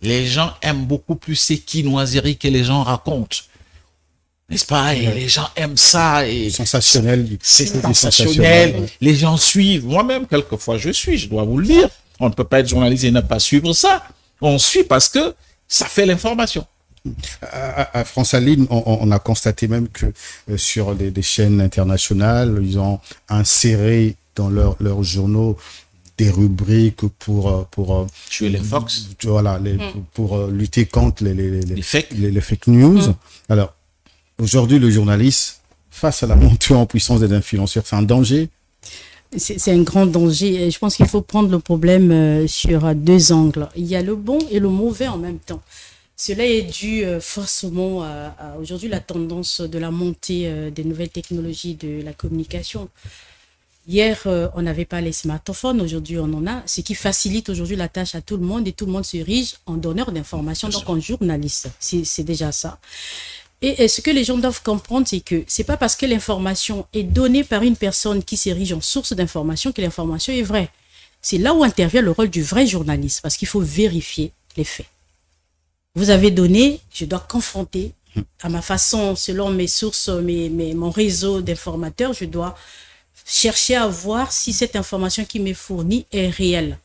les gens aiment beaucoup plus ces quinoiseries que les gens racontent. N'est-ce pas? Et les gens aiment ça. Et Sensationnel. c'est sensationnel. Les gens suivent. Moi-même, quelquefois, je dois vous le dire. On ne peut pas être journaliste et ne pas suivre ça. On suit parce que ça fait l'information. À France Aline, on a constaté même que sur des chaînes internationales, ils ont inséré dans leurs journaux des rubriques pour tuer les Fox. Voilà, pour lutter contre les fake news. Alors, aujourd'hui, le journaliste, face à la montée en puissance des influenceurs, c'est un danger. C'est un grand danger. Et je pense qu'il faut prendre le problème sur deux angles. Il y a le bon et le mauvais en même temps. Cela est dû forcément à aujourd'hui la tendance de la montée des nouvelles technologies de la communication. Hier, on n'avait pas les smartphones, aujourd'hui on en a, ce qui facilite aujourd'hui la tâche à tout le monde et tout le monde se érige en donneur d'informations, donc en journaliste. C'est déjà ça. Et ce que les gens doivent comprendre, c'est que c'est pas parce que l'information est donnée par une personne qui s'érige en source d'information que l'information est vraie. C'est là où intervient le rôle du vrai journaliste, parce qu'il faut vérifier les faits. Vous avez donné, je dois confronter à ma façon, selon mes sources, mon réseau d'informateurs, je dois chercher à voir si cette information qui m'est fournie est réelle.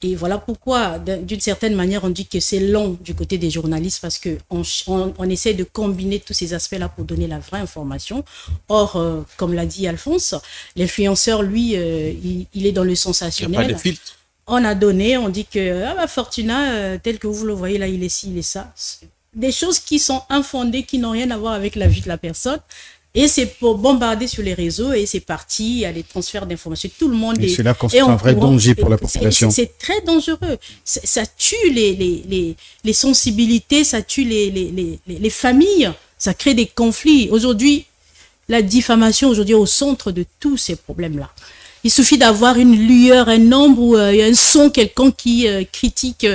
Et voilà pourquoi, d'une certaine manière, on dit que c'est long du côté des journalistes parce qu'on essaie de combiner tous ces aspects-là pour donner la vraie information. Or, comme l'a dit Alphonse, l'influenceur, lui, il est dans le sensationnel. Il n'y a pas de filtre. On a donné, on dit que Fortuna, tel que vous le voyez là, il est ci, il est ça. Des choses qui sont infondées, qui n'ont rien à voir avec la vie de la personne. Et c'est pour bombarder sur les réseaux et c'est parti, il y a des transferts d'informations. Tout le monde est. C'est là qu'on c'est un vrai danger pour la population. C'est très dangereux. Ça tue les sensibilités, ça tue les familles, ça crée des conflits. Aujourd'hui, la diffamation aujourd'hui est au centre de tous ces problèmes-là. Il suffit d'avoir une lueur, un ombre ou un son quelconque qui critique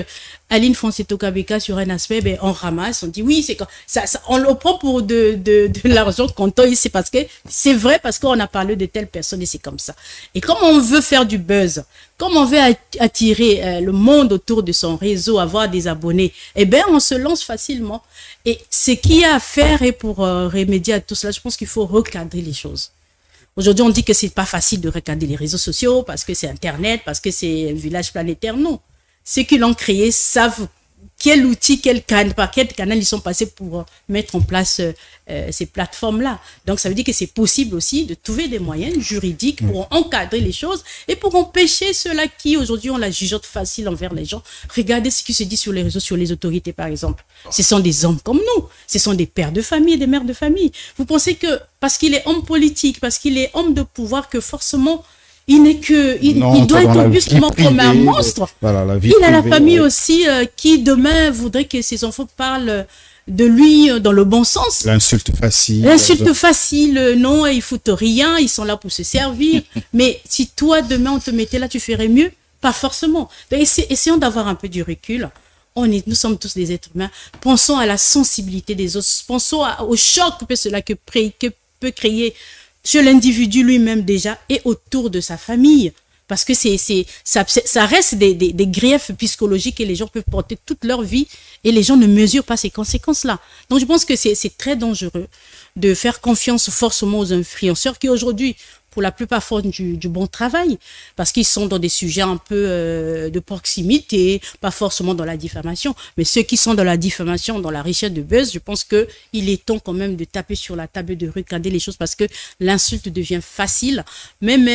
Aline Fonseca sur un aspect, ben, on ramasse, on dit oui, c'est ça, on le prend pour de l'argent comptant et c'est parce que c'est vrai parce qu'on a parlé de telle personne et c'est comme ça. Et comme on veut faire du buzz, comme on veut attirer le monde autour de son réseau, avoir des abonnés, eh ben on se lance facilement. Et ce qu'il y a à faire et pour remédier à tout cela, je pense qu'il faut recadrer les choses. Aujourd'hui, on dit que c'est pas facile de regarder les réseaux sociaux parce que c'est Internet, parce que c'est un village planétaire. Non. Ceux qui l'ont créé savent quel outil, par quel canal ils sont passés pour mettre en place ces plateformes-là. Donc, ça veut dire que c'est possible aussi de trouver des moyens juridiques pour encadrer les choses et pour empêcher ceux-là qui, aujourd'hui, ont la jugeote facile envers les gens. Regardez ce qui se dit sur les réseaux, sur les autorités, par exemple. Ce sont des hommes comme nous. Ce sont des pères de famille, des mères de famille. Vous pensez que parce qu'il est homme politique, parce qu'il est homme de pouvoir, que forcément... Il doit être justement comme un monstre. Voilà, il a la famille aussi qui demain voudrait que ses enfants parlent de lui dans le bon sens. L'insulte facile. L'insulte facile, non, ils foutent rien, ils sont là pour se servir. Mais si toi, demain, on te mettait là, tu ferais mieux? Pas forcément. Donc, essayons d'avoir un peu du recul. Nous sommes tous des êtres humains. Pensons à la sensibilité des autres. Pensons au choc que cela peut créer sur l'individu lui-même déjà et autour de sa famille. Parce que ça reste des griefs psychologiques que les gens peuvent porter toute leur vie et les gens ne mesurent pas ces conséquences-là. Donc je pense que c'est très dangereux de faire confiance forcément aux influenceurs qui aujourd'hui, pour la plupart, font du bon travail parce qu'ils sont dans des sujets un peu de proximité, pas forcément dans la diffamation. Mais ceux qui sont dans la diffamation, dans la richesse de buzz, je pense qu'il est temps quand même de taper sur la table, de regarder les choses parce que l'insulte devient facile. Même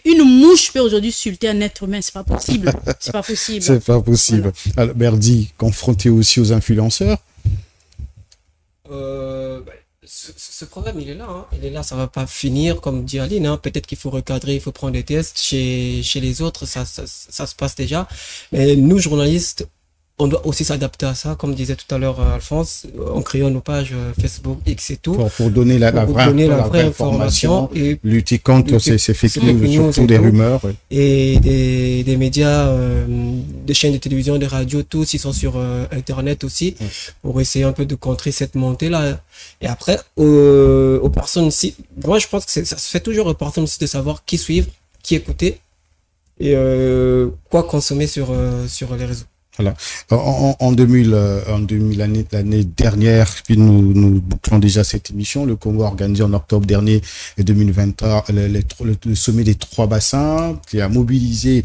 une mouche peut aujourd'hui insulter un être humain, c'est pas possible. C'est pas possible. C'est pas possible. Voilà. Alors, Berdy, confronté aussi aux influenceurs. Ce problème, il est là, hein. Il est là, ça va pas finir, comme dit Aline, hein. Peut-être qu'il faut recadrer, il faut prendre des tests. Chez les autres, ça se passe déjà. Mais nous, journalistes, on doit aussi s'adapter à ça, comme disait tout à l'heure Alphonse, en créant nos pages Facebook, X et tout. Pour donner la vraie information et lutter contre ces fake news, surtout des rumeurs. Ouais. Et des médias, des chaînes de télévision, des radios, tous, ils sont sur Internet aussi, pour essayer un peu de contrer cette montée-là. Et après, aux personnes aussi, moi je pense que ça se fait toujours aux personnes aussi de savoir qui suivre, qui écouter, et quoi consommer sur les réseaux. Voilà. En 2000, l'année dernière, puis nous bouclons déjà cette émission. Le Congo a organisé en octobre dernier 2023 le sommet des 3 bassins qui a mobilisé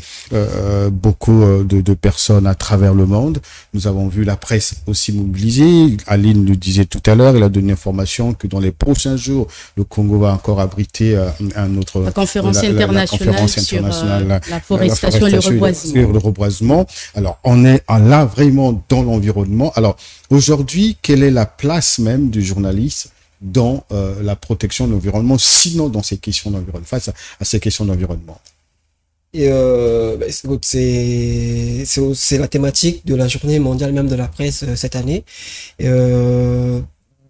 beaucoup de personnes à travers le monde. Nous avons vu la presse aussi mobilisée. Aline le disait tout à l'heure, elle a donné l'information que dans les prochains jours, le Congo va encore abriter un autre la conférence internationale sur la forestation et le reboisement. Alors, on est là vraiment dans l'environnement. Alors aujourd'hui, quelle est la place même du journaliste dans la protection de l'environnement, sinon dans ces questions d'environnement, face à ces questions d'environnement? Et c'est la thématique de la journée mondiale même de la presse cette année.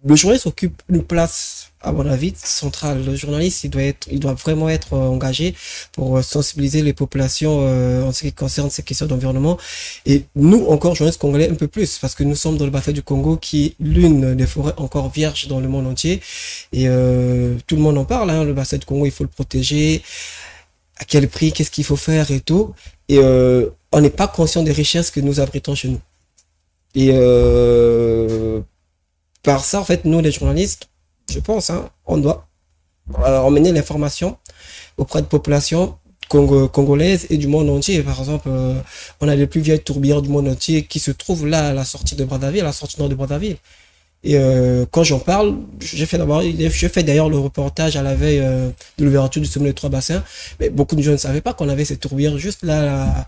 Le journaliste occupe une place, à mon avis, centrale. Le journaliste, il doit vraiment être engagé pour sensibiliser les populations en ce qui concerne ces questions d'environnement. Et nous, encore, journalistes congolais, un peu plus, parce que nous sommes dans le bassin du Congo, qui est l'une des forêts encore vierges dans le monde entier. Et tout le monde en parle, hein, le bassin du Congo, il faut le protéger. À quel prix, qu'est-ce qu'il faut faire et tout. Et on n'est pas conscient des richesses que nous abritons chez nous. Et par ça, en fait, nous, les journalistes, je pense, hein, on doit emmener l'information auprès de populations congolaises et du monde entier. Par exemple, on a les plus vieilles tourbières du monde entier qui se trouvent là à la sortie de Brazzaville, à la sortie nord de Brazzaville. Et quand j'en parle, je fais d'ailleurs le reportage à la veille de l'ouverture du sommet des 3 bassins. Mais beaucoup de gens ne savaient pas qu'on avait ces tourbières juste là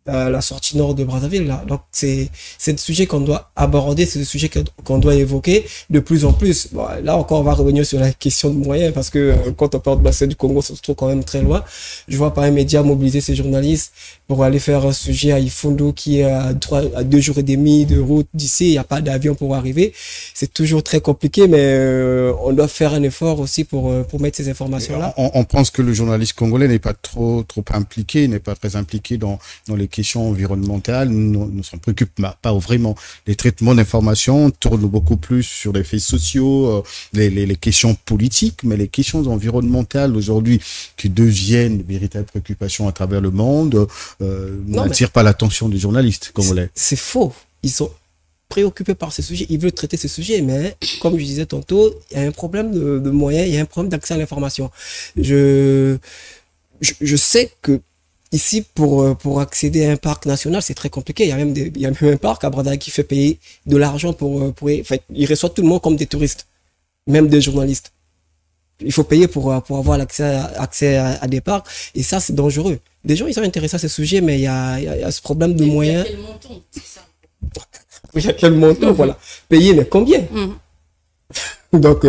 à la sortie nord de Brazzaville, là. Donc c'est le sujet qu'on doit aborder, c'est le sujet qu'on doit évoquer de plus en plus. Bon, là encore, on va revenir sur la question de moyens, parce que quand on parle de bassin du Congo, ça se trouve quand même très loin. Je vois pas un média mobiliser ses journalistes pour aller faire un sujet à Ifondo qui est à 2 jours et demi de route d'ici, il n'y a pas d'avion pour arriver. C'est toujours très compliqué, mais on doit faire un effort aussi pour mettre ces informations-là. On pense que le journaliste congolais n'est pas trop impliqué, n'est pas très impliqué dans les questions environnementales. Nous ne s'en préoccupent pas vraiment. Les traitements d'information tournent beaucoup plus sur les faits sociaux, les questions politiques, mais les questions environnementales aujourd'hui qui deviennent de véritables préoccupations à travers le monde n'attirent pas l'attention des journalistes congolais. C'est faux. Ils sont préoccupés par ces sujets, ils veulent traiter ces sujets, mais comme je disais tantôt, il y a un problème de moyens, il y a un problème d'accès à l'information. Je sais que ici, pour accéder à un parc national, c'est très compliqué. Il y a même un parc à Brazzaville qui fait payer de l'argent enfin, il reçoit tout le monde comme des touristes, même des journalistes. Il faut payer pour avoir accès à des parcs, et ça, c'est dangereux. Les gens, ils sont intéressés à ce sujet, mais il y a ce problème de moyens. Il y a quel montant, c'est ça? Il y a quel montant, voilà. Payer, mais combien? Donc,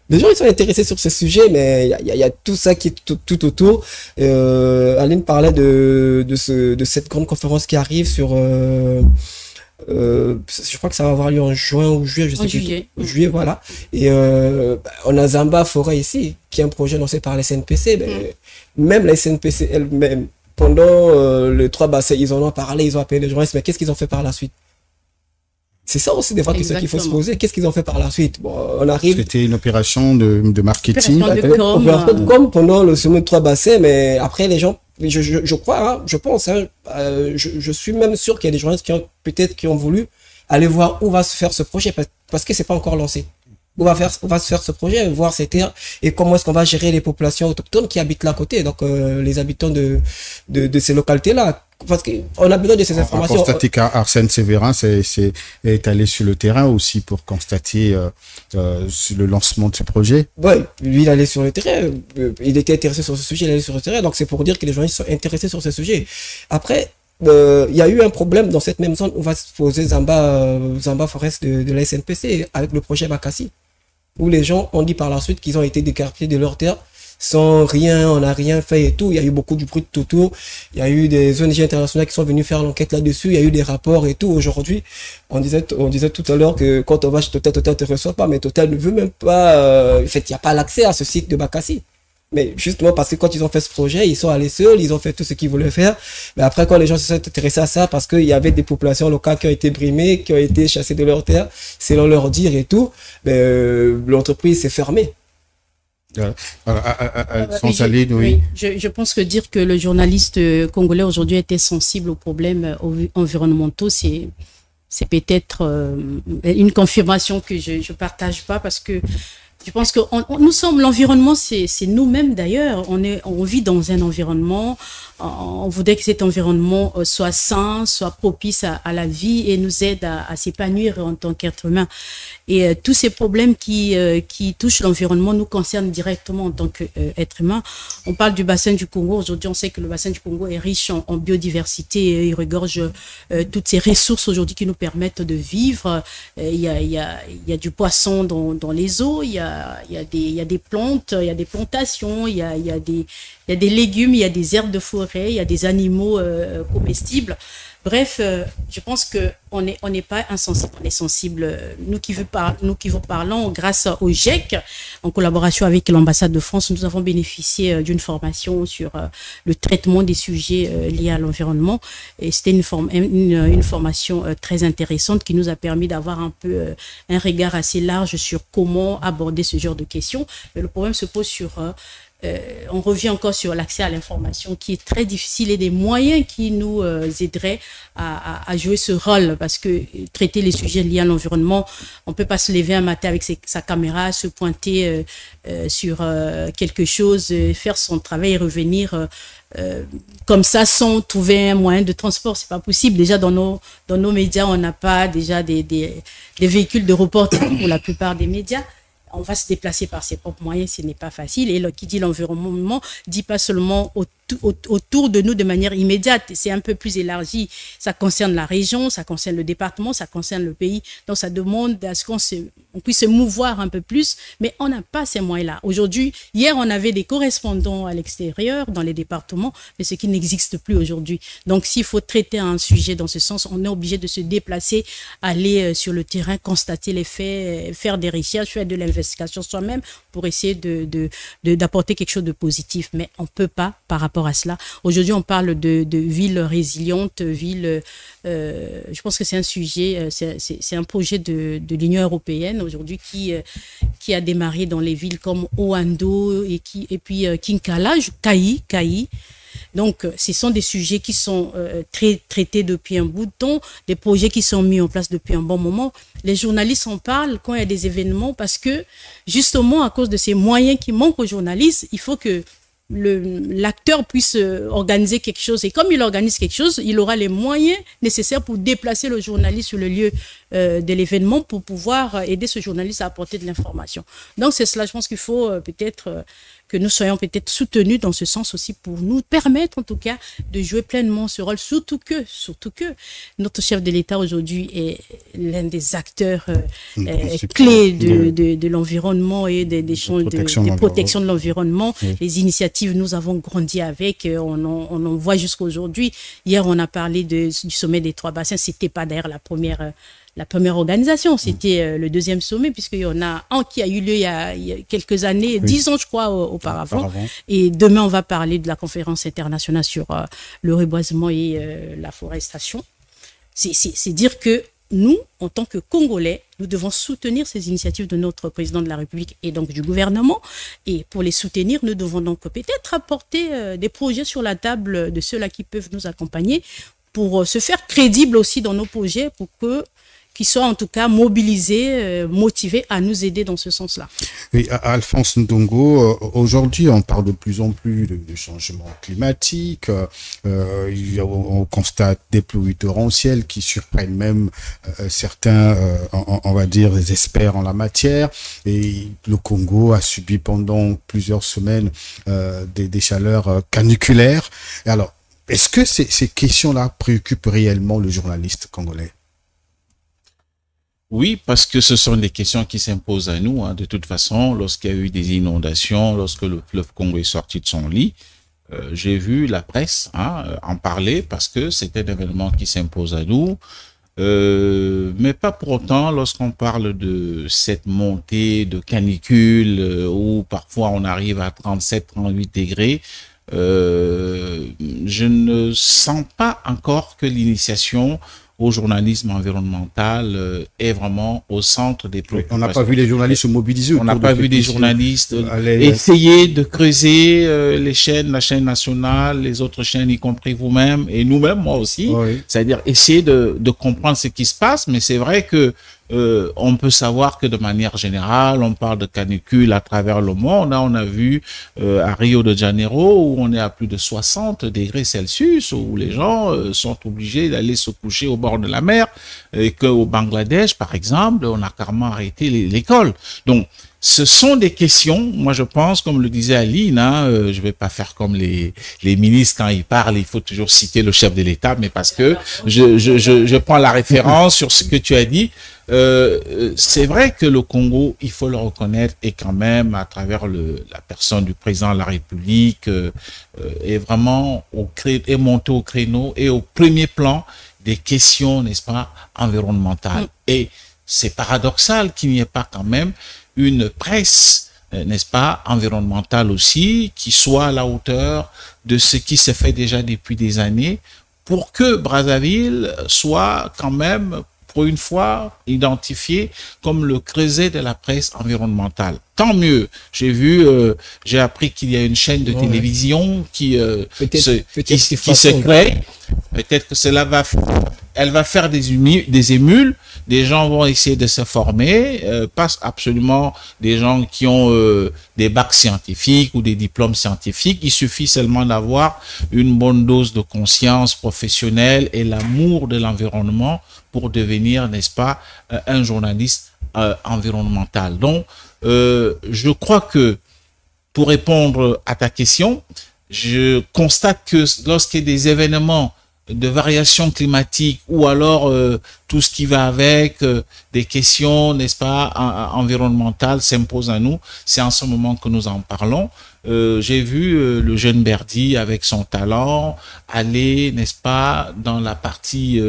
les gens, ils sont intéressés sur ce sujet, mais il y a tout ça qui est tout autour. Aline parlait de cette grande conférence qui arrive sur... je crois que ça va avoir lieu en juin ou juillet, je sais plus. Juillet, voilà. Et on a Zamba Forêt ici, qui est un projet lancé par la SNPC. Même la SNPC elle-même, pendant les 3 bassins, ils en ont parlé, ils ont appelé les journalistes, mais qu'est-ce qu'ils ont fait par la suite? C'est ça aussi des fois qu'il faut se poser. Qu'est-ce qu'ils ont fait par la suite? Bon, on arrive. C'était une opération de marketing. Opération de com pendant le sommet de 3 bassins, mais après les gens, je crois, hein, je pense, hein, je suis même sûr qu'il y a des journalistes qui ont voulu aller voir où va se faire ce projet, parce que c'est pas encore lancé. Où va se faire ce projet, voir ces terres et comment est-ce qu'on va gérer les populations autochtones qui habitent là à côté, donc les habitants de ces localités-là. Parce qu'on a besoin de ces informations. On a constaté qu'Arsène Sévérin est allé sur le terrain aussi pour constater sur le lancement de ce projet. Oui, lui, il allait sur le terrain. Il était intéressé sur ce sujet, il allait sur le terrain. Donc, c'est pour dire que les journalistes sont intéressés sur ce sujet. Après, il y a eu un problème dans cette même zone où va se poser Zamba Forest de la SNPC avec le projet Bakassi. où les gens ont dit par la suite qu'ils ont été décartés de leur terre sans rien, on n'a rien fait et tout. Il y a eu beaucoup de bruit tout autour. Il y a eu des ONG internationales qui sont venues faire l'enquête là-dessus. Il y a eu des rapports et tout. Aujourd'hui, on disait tout à l'heure que quand on va chez Total, Total te reçoit pas, mais Total ne veut même pas, en fait, il n'y a pas l'accès à ce site de Bakassi. Mais justement parce que quand ils ont fait ce projet, ils sont allés seuls, ils ont fait tout ce qu'ils voulaient faire. Mais après, quand les gens se sont intéressés à ça, parce qu'il y avait des populations locales qui ont été brimées, qui ont été chassées de leur terre, selon leur dire et tout, l'entreprise s'est fermée. Je pense que dire que le journaliste congolais aujourd'hui était sensible aux problèmes environnementaux, c'est peut-être une confirmation que je partage pas, parce que je pense que nous sommes, l'environnement, c'est nous-mêmes d'ailleurs. On vit dans un environnement. On voudrait que cet environnement soit sain, soit propice à la vie et nous aide à s'épanouir en tant qu'être humain. Et tous ces problèmes qui touchent l'environnement nous concernent directement en tant qu'être humain. On parle du bassin du Congo. Aujourd'hui, on sait que le bassin du Congo est riche en biodiversité. Il regorge toutes ces ressources aujourd'hui qui nous permettent de vivre. Il y a du poisson dans les eaux. Il y a des plantes, il y a des plantations, il y a des légumes, il y a des herbes de forêt, il y a des animaux comestibles. Bref, je pense qu'on n'est pas insensible, on est sensible. Nous qui vous parlons, grâce au GIEC, en collaboration avec l'ambassade de France, nous avons bénéficié d'une formation sur le traitement des sujets liés à l'environnement. Et c'était une formation très intéressante qui nous a permis d'avoir un peu un regard assez large sur comment aborder ce genre de questions. Mais le problème se pose sur... on revient encore sur l'accès à l'information qui est très difficile et des moyens qui nous aideraient à jouer ce rôle, parce que traiter les sujets liés à l'environnement, on ne peut pas se lever un matin avec sa caméra, se pointer sur quelque chose, faire son travail et revenir comme ça sans trouver un moyen de transport. C'est pas possible. Déjà dans nos médias, on n'a pas déjà des véhicules de reportage pour la plupart des médias. On va se déplacer par ses propres moyens, ce n'est pas facile. Et qui dit l'environnement dit pas seulement autour de nous de manière immédiate, c'est un peu plus élargi. Ça concerne la région, ça concerne le département, ça concerne le pays. Donc ça demande à ce qu'on puisse se mouvoir un peu plus, mais on n'a pas ces moyens-là. Aujourd'hui, hier, on avait des correspondants à l'extérieur, dans les départements, mais ce qui n'existe plus aujourd'hui. Donc s'il faut traiter un sujet dans ce sens, on est obligé de se déplacer, aller sur le terrain, constater les faits, faire des recherches, faire de l'investigation soi-même pour essayer d'apporter quelque chose de positif. Mais on ne peut pas par rapport à cela. Aujourd'hui, on parle de villes résilientes, je pense que c'est un sujet, c'est un projet de l'Union européenne aujourd'hui qui a démarré dans les villes comme Oando et puis Kinkala, Kayi. Donc, ce sont des sujets qui sont traités depuis un bout de temps, des projets qui sont mis en place depuis un bon moment. Les journalistes en parlent quand il y a des événements parce que, justement, à cause de ces moyens qui manquent aux journalistes, il faut que l'acteur puisse organiser quelque chose. Et comme il organise quelque chose, il aura les moyens nécessaires pour déplacer le journaliste sur le lieu de l'événement pour pouvoir aider ce journaliste à apporter de l'information. Donc, c'est cela, je pense qu'il faut peut-être que nous soyons peut-être soutenus dans ce sens aussi pour nous permettre en tout cas de jouer pleinement ce rôle, surtout que notre chef de l'État aujourd'hui est l'un des acteurs clés de l'environnement et des protections de l'environnement. Oui. Les initiatives, nous avons grandi avec, on en voit jusqu'à aujourd'hui. Hier, on a parlé du sommet des 3 bassins, c'était pas d'ailleurs la première organisation, c'était le deuxième sommet, puisqu'il y en a un qui a eu lieu il y a quelques années, 10 ans je crois auparavant. Et demain, on va parler de la conférence internationale sur le reboisement et la forestation. C'est dire que nous, en tant que Congolais, nous devons soutenir ces initiatives de notre président de la République et donc du gouvernement. Et pour les soutenir, nous devons donc peut-être apporter des projets sur la table de ceux-là qui peuvent nous accompagner pour se faire crédibles aussi dans nos projets, pour qu'ils soient en tout cas mobilisés, motivés à nous aider dans ce sens-là. Oui, Alphonse Ndongo, aujourd'hui on parle de plus en plus de changement climatique, on constate des pluies torrentielles qui surprennent même certains, on va dire, les experts en la matière, et le Congo a subi pendant plusieurs semaines des chaleurs caniculaires. Et alors, est-ce que ces questions-là préoccupent réellement le journaliste congolais? Oui, parce que ce sont des questions qui s'imposent à nous. Hein. De toute façon, lorsqu'il y a eu des inondations, lorsque le fleuve Congo est sorti de son lit, j'ai vu la presse en parler parce que c'est un événement qui s'impose à nous. Mais pas pour autant lorsqu'on parle de cette montée de canicule où parfois on arrive à 37, 38 degrés. Je ne sens pas encore que l'initiation au journalisme environnemental est vraiment au centre des préoccupations. On n'a pas vu les journalistes se mobiliser. On n'a pas vu des journalistes essayer de creuser les chaînes, la chaîne nationale, les autres chaînes, y compris vous-même et nous-mêmes, moi aussi. Oui. C'est-à-dire essayer de comprendre ce qui se passe, mais c'est vrai que on peut savoir que de manière générale, on parle de canicule à travers le monde. Là, on a vu à Rio de Janeiro où on est à plus de 60 degrés Celsius, où les gens sont obligés d'aller se coucher au bord de la mer, et qu'au Bangladesh, par exemple, on a carrément arrêté l'école. Donc, ce sont des questions, moi je pense, comme le disait Aline, je vais pas faire comme les ministres quand ils parlent, il faut toujours citer le chef de l'État, mais parce que je prends la référence sur ce que tu as dit. C'est vrai que le Congo, il faut le reconnaître, est quand même, à travers la personne du président de la République, est vraiment est monté au créneau et au premier plan des questions, n'est-ce pas, environnementales. Et c'est paradoxal qu'il n'y ait pas quand même une presse, n'est-ce pas, environnementale aussi, qui soit à la hauteur de ce qui se fait déjà depuis des années, pour que Brazzaville soit quand même, pour une fois, identifié comme le creuset de la presse environnementale. Tant mieux. J'ai appris qu'il y a une chaîne de télévision qui se crée. Peut-être que elle va faire des émules. Des gens vont essayer de se former, pas absolument des gens qui ont des bacs scientifiques ou des diplômes scientifiques. Il suffit seulement d'avoir une bonne dose de conscience professionnelle et l'amour de l'environnement pour devenir, n'est-ce pas, un journaliste environnemental. Donc, je crois que, pour répondre à ta question, je constate que lorsqu'il y a des événements de variation climatique ou alors tout ce qui va avec, des questions, n'est-ce pas, environnementales s'imposent à nous. C'est en ce moment que nous en parlons. J'ai vu le jeune Berdy avec son talent aller, n'est-ce pas, dans la partie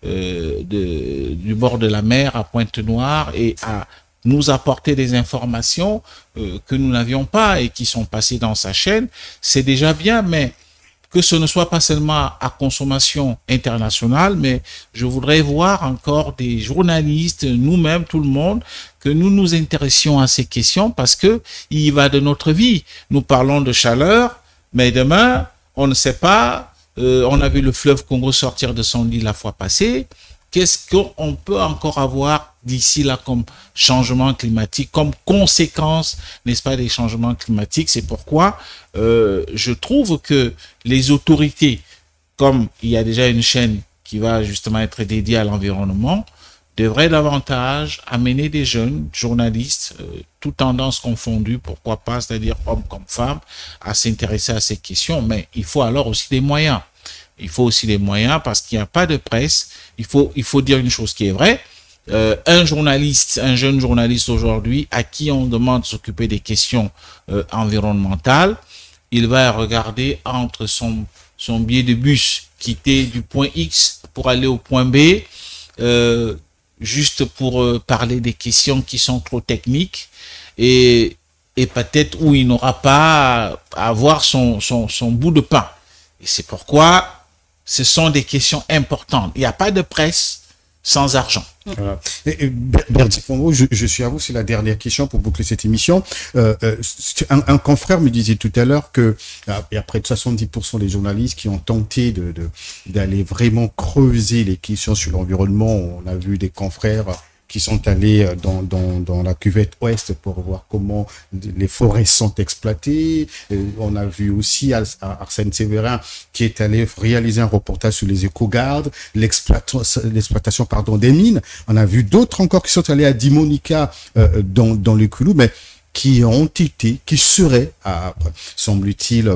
du bord de la mer à Pointe-Noire et à nous apporter des informations que nous n'avions pas et qui sont passées dans sa chaîne. C'est déjà bien, mais que ce ne soit pas seulement à consommation internationale, mais je voudrais voir encore des journalistes, nous-mêmes, tout le monde, que nous nous intéressions à ces questions parce que il y va de notre vie. Nous parlons de chaleur, mais demain, on ne sait pas, on a vu le fleuve Congo sortir de son lit la fois passée. Qu'est-ce qu'on peut encore avoir d'ici là comme changement climatique, comme conséquence, n'est-ce pas, des changements climatiques? C'est pourquoi je trouve que les autorités, comme il y a déjà une chaîne qui va justement être dédiée à l'environnement, devraient davantage amener des jeunes journalistes, toutes tendances confondues, pourquoi pas, c'est-à-dire hommes comme femmes, à s'intéresser à ces questions. Mais il faut alors aussi des moyens. Il faut aussi des moyens parce qu'il n'y a pas de presse. Il faut dire une chose qui est vraie. Un jeune journaliste aujourd'hui à qui on demande de s'occuper des questions environnementales, il va regarder entre son billet de bus, quitter du point X pour aller au point B, juste pour parler des questions qui sont trop techniques et peut-être où il n'aura pas à avoir son bout de pain. Et c'est pourquoi ce sont des questions importantes. Il n'y a pas de presse sans argent. Voilà. Berdy Pombo, je suis à vous, c'est la dernière question pour boucler cette émission. Un confrère me disait tout à l'heure que il y a près de 70% des journalistes qui ont tenté d'aller vraiment creuser les questions sur l'environnement. On a vu des confrères qui sont allés dans la cuvette ouest pour voir comment les forêts sont exploitées. On a vu aussi Arsène Séverin qui est allé réaliser un reportage sur les éco-gardes, l'exploitation des mines. On a vu d'autres encore qui sont allés à Dimonica dans le Koulou, mais qui seraient, semble-t-il,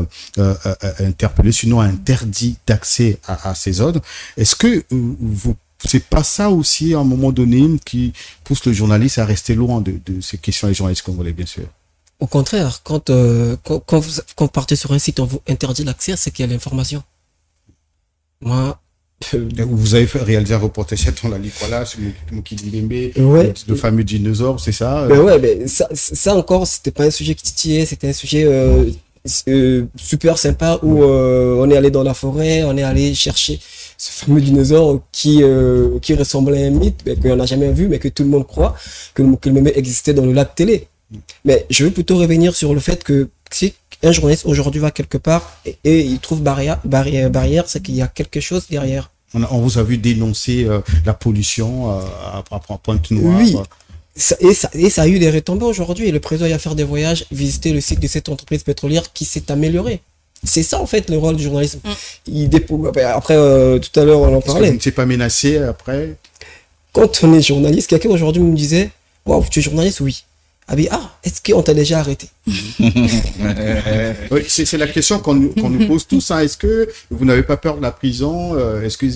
interpellés, sinon interdits d'accès à ces zones. Est-ce que vous c'est pas ça aussi, à un moment donné, qui pousse le journaliste à rester loin de ces questions des journalistes congolais, bien sûr? Au contraire, quand vous partez sur un site, on vous interdit l'accès, c'est qu'il y a l'information. Moi, vous avez réalisé un reportage on l'a lu, voilà, sur Mukidimbe, ouais, le fameux dinosaure, c'est ça? Ouais, mais ça encore, c'était pas un sujet qui titillait, c'était un sujet super sympa où on est allé dans la forêt, on est allé chercher ce fameux dinosaure qui ressemblait à un mythe, mais qu'on n'a jamais vu, mais que tout le monde croit que le mème existait dans le lac télé. Mais je veux plutôt revenir sur le fait que si un journaliste aujourd'hui va quelque part et il trouve barrière, c'est qu'il y a quelque chose derrière. On vous a vu dénoncer la pollution à Pointe-Noire. Oui. Et ça a eu des retombées aujourd'hui. Et le président a fait des voyages, visiter le site de cette entreprise pétrolière qui s'est améliorée. C'est ça, en fait, le rôle du journalisme. Après, tout à l'heure, on en parlait. Vous ne s'est pas menacé après? Quand on est journaliste, quelqu'un aujourd'hui me disait « Waouh, tu es journaliste? Oui. » Est-ce qu'on t'a déjà arrêté? Oui, c'est la question qu'on nous pose tous. Est-ce que vous n'avez pas peur de la prison? Est-ce que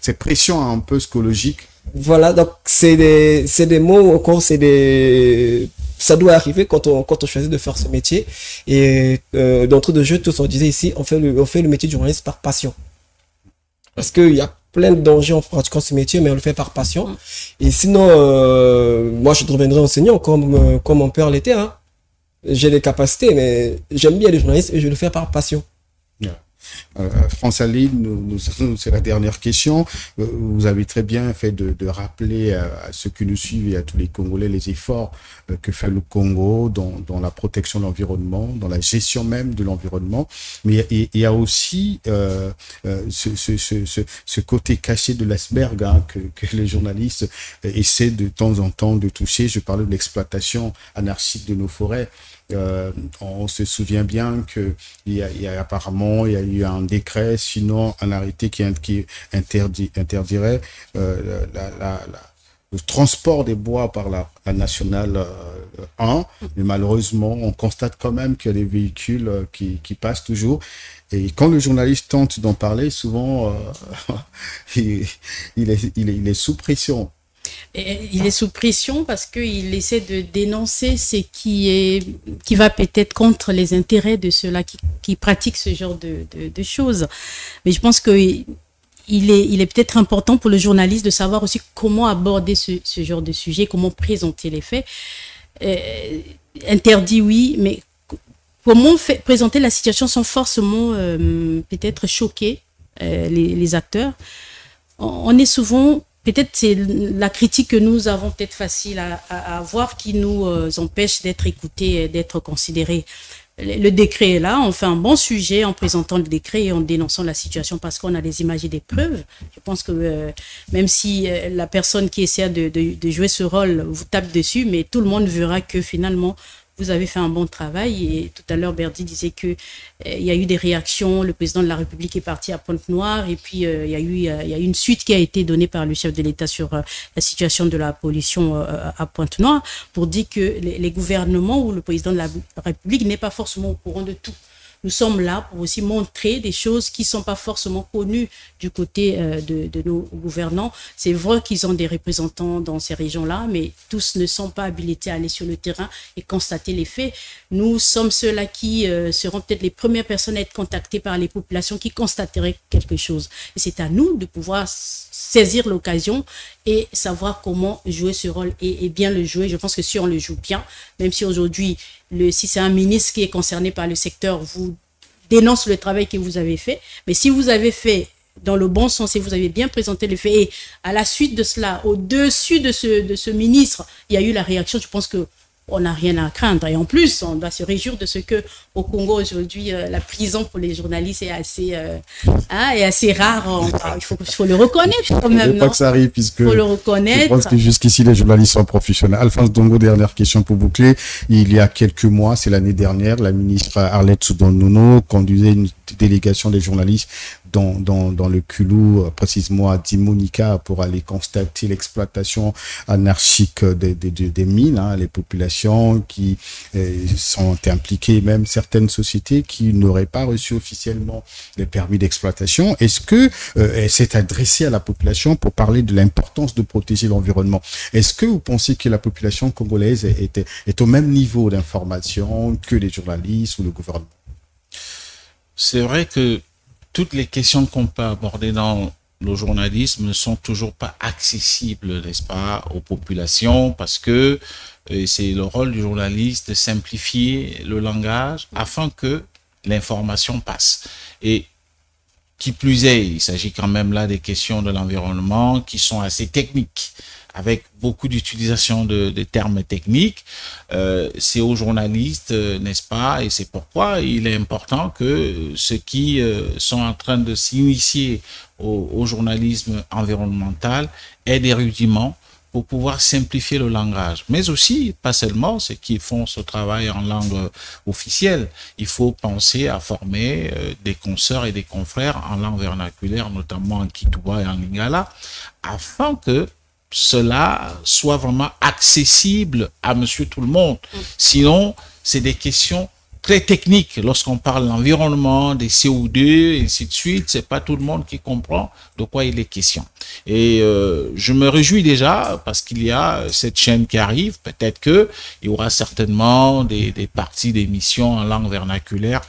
c'est pression un peu psychologique? Voilà, donc c'est des mots encore, ça doit arriver quand on choisit de faire ce métier. Et d'entrée de jeu, tous on disait ici, on fait le métier de journaliste par passion. Parce qu'il y a plein de dangers en pratiquant ce métier, mais on le fait par passion. Et sinon, moi je deviendrai enseignant comme mon père l'était. Hein. J'ai les capacités, mais j'aime bien les journalistes et je le fais par passion. France Aline, c'est la dernière question. Vous avez très bien fait de rappeler à ceux qui nous suivent et à tous les Congolais les efforts que fait le Congo dans la protection de l'environnement, dans la gestion même de l'environnement. Mais il y a aussi ce côté caché de l'iceberg que les journalistes essaient de temps en temps de toucher. Je parlais de l'exploitation anarchique de nos forêts. On se souvient bien qu'il y a apparemment il y a eu un décret, sinon un arrêté qui interdirait le transport des bois par la nationale 1, mais malheureusement on constate quand même qu'il y a des véhicules qui passent toujours. Et quand le journaliste tente d'en parler, souvent il est sous pression. Il est sous pression parce qu'il essaie de dénoncer ce qui va peut-être contre les intérêts de ceux-là qui pratiquent ce genre de choses. Mais je pense qu'il est peut-être important pour le journaliste de savoir aussi comment aborder ce genre de sujet, comment présenter les faits. Interdit, oui, mais comment présenter la situation sans forcément peut-être choquer les acteurs. On est souvent... Peut-être c'est la critique que nous avons peut-être facile à avoir qui nous empêche d'être écoutés et d'être considérés. Le décret est là, on fait un bon sujet en présentant le décret et en dénonçant la situation parce qu'on a des images et des preuves. Je pense que même si la personne qui essaie de jouer ce rôle vous tape dessus, mais tout le monde verra que finalement, vous avez fait un bon travail. Et tout à l'heure, Berdy disait qu'il y a eu des réactions. Le président de la République est parti à Pointe-Noire. Et puis, il y a eu une suite qui a été donnée par le chef de l'État sur la situation de la pollution à Pointe-Noire pour dire que les gouvernements ou le président de la République n'est pas forcément au courant de tout. Nous sommes là pour aussi montrer des choses qui ne sont pas forcément connues du côté de nos gouvernants. C'est vrai qu'ils ont des représentants dans ces régions-là, mais tous ne sont pas habilités à aller sur le terrain et constater les faits. Nous sommes ceux-là qui seront peut-être les premières personnes à être contactées par les populations qui constateraient quelque chose. Et c'est à nous de pouvoir saisir l'occasion et savoir comment jouer ce rôle et bien le jouer. Je pense que si on le joue bien, même si aujourd'hui, si c'est un ministre qui est concerné par le secteur, vous dénonce le travail que vous avez fait. Mais si vous avez fait dans le bon sens et vous avez bien présenté le fait, et à la suite de cela, au-dessus de ce ministre, il y a eu la réaction, je pense que on n'a rien à craindre. Et en plus, on doit se réjouir de ce que au Congo aujourd'hui, la prison pour les journalistes est assez rare. Il faut le reconnaître quand même. Il ne faut pas que ça arrive puisque faut le reconnaître. Je pense que jusqu'ici, les journalistes sont professionnels. Alphonse Dongo, dernière question pour boucler. Il y a quelques mois, c'est l'année dernière, la ministre Arlette Soudan-Nono conduisait une délégation des journalistes dans le culot, précisément à Dimonica, pour aller constater l'exploitation anarchique des mines, hein, les populations qui sont impliquées, même certaines sociétés qui n'auraient pas reçu officiellement les permis d'exploitation. Est-ce que elle s'est adressée à la population pour parler de l'importance de protéger l'environnement? Est-ce que vous pensez que la population congolaise est au même niveau d'information que les journalistes ou le gouvernement? C'est vrai que toutes les questions qu'on peut aborder dans le journalisme ne sont toujours pas accessibles, n'est-ce pas, aux populations, parce que c'est le rôle du journaliste de simplifier le langage afin que l'information passe. Et qui plus est, il s'agit quand même là des questions de l'environnement qui sont assez techniques, avec beaucoup d'utilisation de termes techniques. C'est aux journalistes, n'est-ce pas? Et c'est pourquoi il est important que ceux qui sont en train de s'initier au journalisme environnemental aient des rudiments pour pouvoir simplifier le langage. Mais aussi, pas seulement ceux qui font ce travail en langue officielle. Il faut penser à former des consoeurs et des confrères en langue vernaculaire, notamment en Kituba et en Lingala, afin que cela soit vraiment accessible à monsieur tout le monde. Sinon, c'est des questions très techniques. Lorsqu'on parle de l'environnement, des CO2, et ainsi de suite, c'est pas tout le monde qui comprend de quoi il est question. Et je me réjouis déjà parce qu'il y a cette chaîne qui arrive. Peut-être que il y aura certainement des parties d'émissions en langue vernaculaire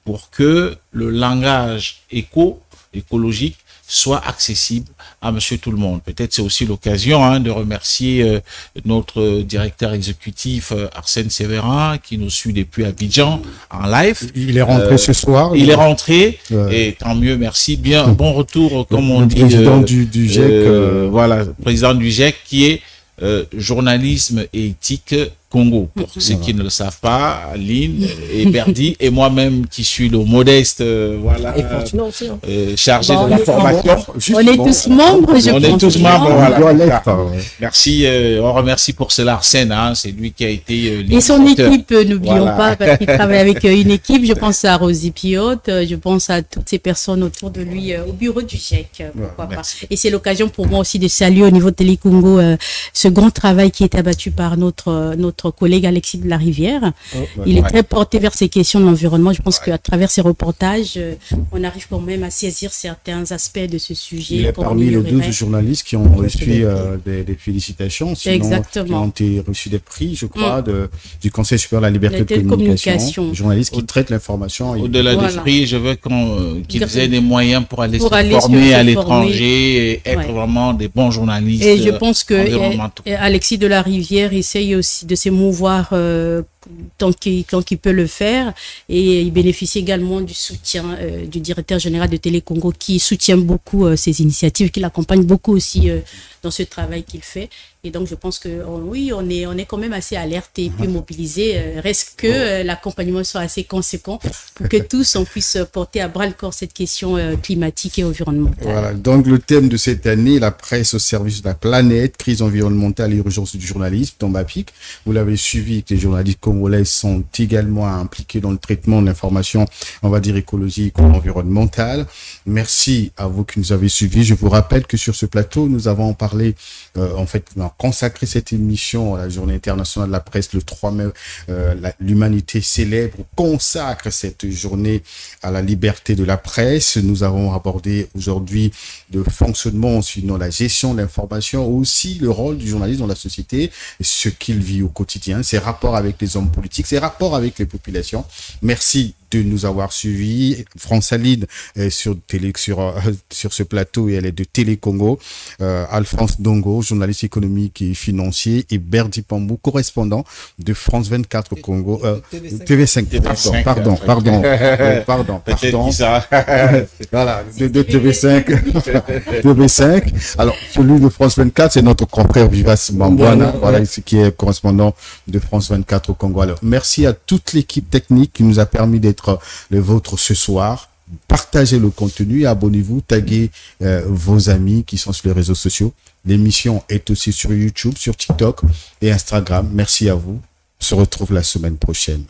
pour que le langage écologique soit accessible à monsieur tout le monde. Peut-être c'est aussi l'occasion de remercier notre directeur exécutif Arsène Séverin qui nous suit depuis Abidjan en live. Il est rentré ce soir. Il est rentré et tant mieux, merci. Bien, bon retour comme on dit. Président du GIEC. Voilà, président du GIEC qui est journalisme et éthique Congo, pour ceux qui ne le savent pas, Aline et Berdi, et moi-même qui suis le modeste, voilà, chargé de la formation. On est tous membres, je pense. On est tous membres, voilà. Merci, on remercie pour cela Arsène, c'est lui qui a été et son équipe, n'oublions pas, parce qu'il travaille avec une équipe, je pense à Rosie Piotte, je pense à toutes ces personnes autour de lui, au bureau du GIEC, pourquoi pas. Et c'est l'occasion pour moi aussi de saluer au niveau de Télé Congo ce grand travail qui est abattu par notre collègue Alexis de la Rivière. Il est très porté vers ces questions de l'environnement. Je pense qu'à travers ces reportages, on arrive quand même à saisir certains aspects de ce sujet. Il est parmi les 12 journalistes qui ont reçu des félicitations, sinon qui ont été reçus des prix, je crois, du Conseil supérieur de la liberté de communication. Des journalistes qui traitent l'information. Au-delà des prix, je veux qu'ils aient des moyens pour aller se former à l'étranger et être vraiment des bons journalistes. Et je pense que Alexis de la Rivière essaye aussi de s'émouvoir tant qu'il peut le faire, et il bénéficie également du soutien du directeur général de Télé Congo qui soutient beaucoup ces initiatives, qui l'accompagne beaucoup aussi dans ce travail qu'il fait. Et donc je pense que oui, on est quand même assez alerte et puis mobilisé. Reste que l'accompagnement soit assez conséquent pour que tous on puisse porter à bras le corps cette question climatique et environnementale. Voilà, donc le thème de cette année, la presse au service de la planète, crise environnementale et urgence du journalisme, Tombapic. Vous l'avez suivi, que les journalistes congolais sont également impliqués dans le traitement de l'information, on va dire écologique ou environnementale. Merci à vous qui nous avez suivis. Je vous rappelle que sur ce plateau, nous avons parlé, consacré cette émission à la Journée internationale de la presse le 3 mai. L'humanité célèbre, consacre cette journée à la liberté de la presse. Nous avons abordé aujourd'hui le fonctionnement, sinon la gestion de l'information, aussi le rôle du journaliste dans la société, ce qu'il vit au quotidien, ses rapports avec les hommes politiques, ses rapports avec les populations. Merci de nous avoir suivis. France-Aline est sur ce plateau et elle est de Télé Congo. Alphonse Dongo, journaliste économique et financier, et Berdi Pambou, correspondant de France 24 au Congo. TV5. Pardon. Voilà, de TV5. TV5. Alors, celui de France 24, c'est notre confrère Vivas Mambwana, voilà, qui est correspondant de France 24 au Congo. Alors, merci à toute l'équipe technique qui nous a permis d'être le vôtre ce soir. Partagez le contenu, abonnez-vous, taguez vos amis qui sont sur les réseaux sociaux. L'émission est aussi sur YouTube, sur TikTok et Instagram. Merci à vous. On se retrouve la semaine prochaine.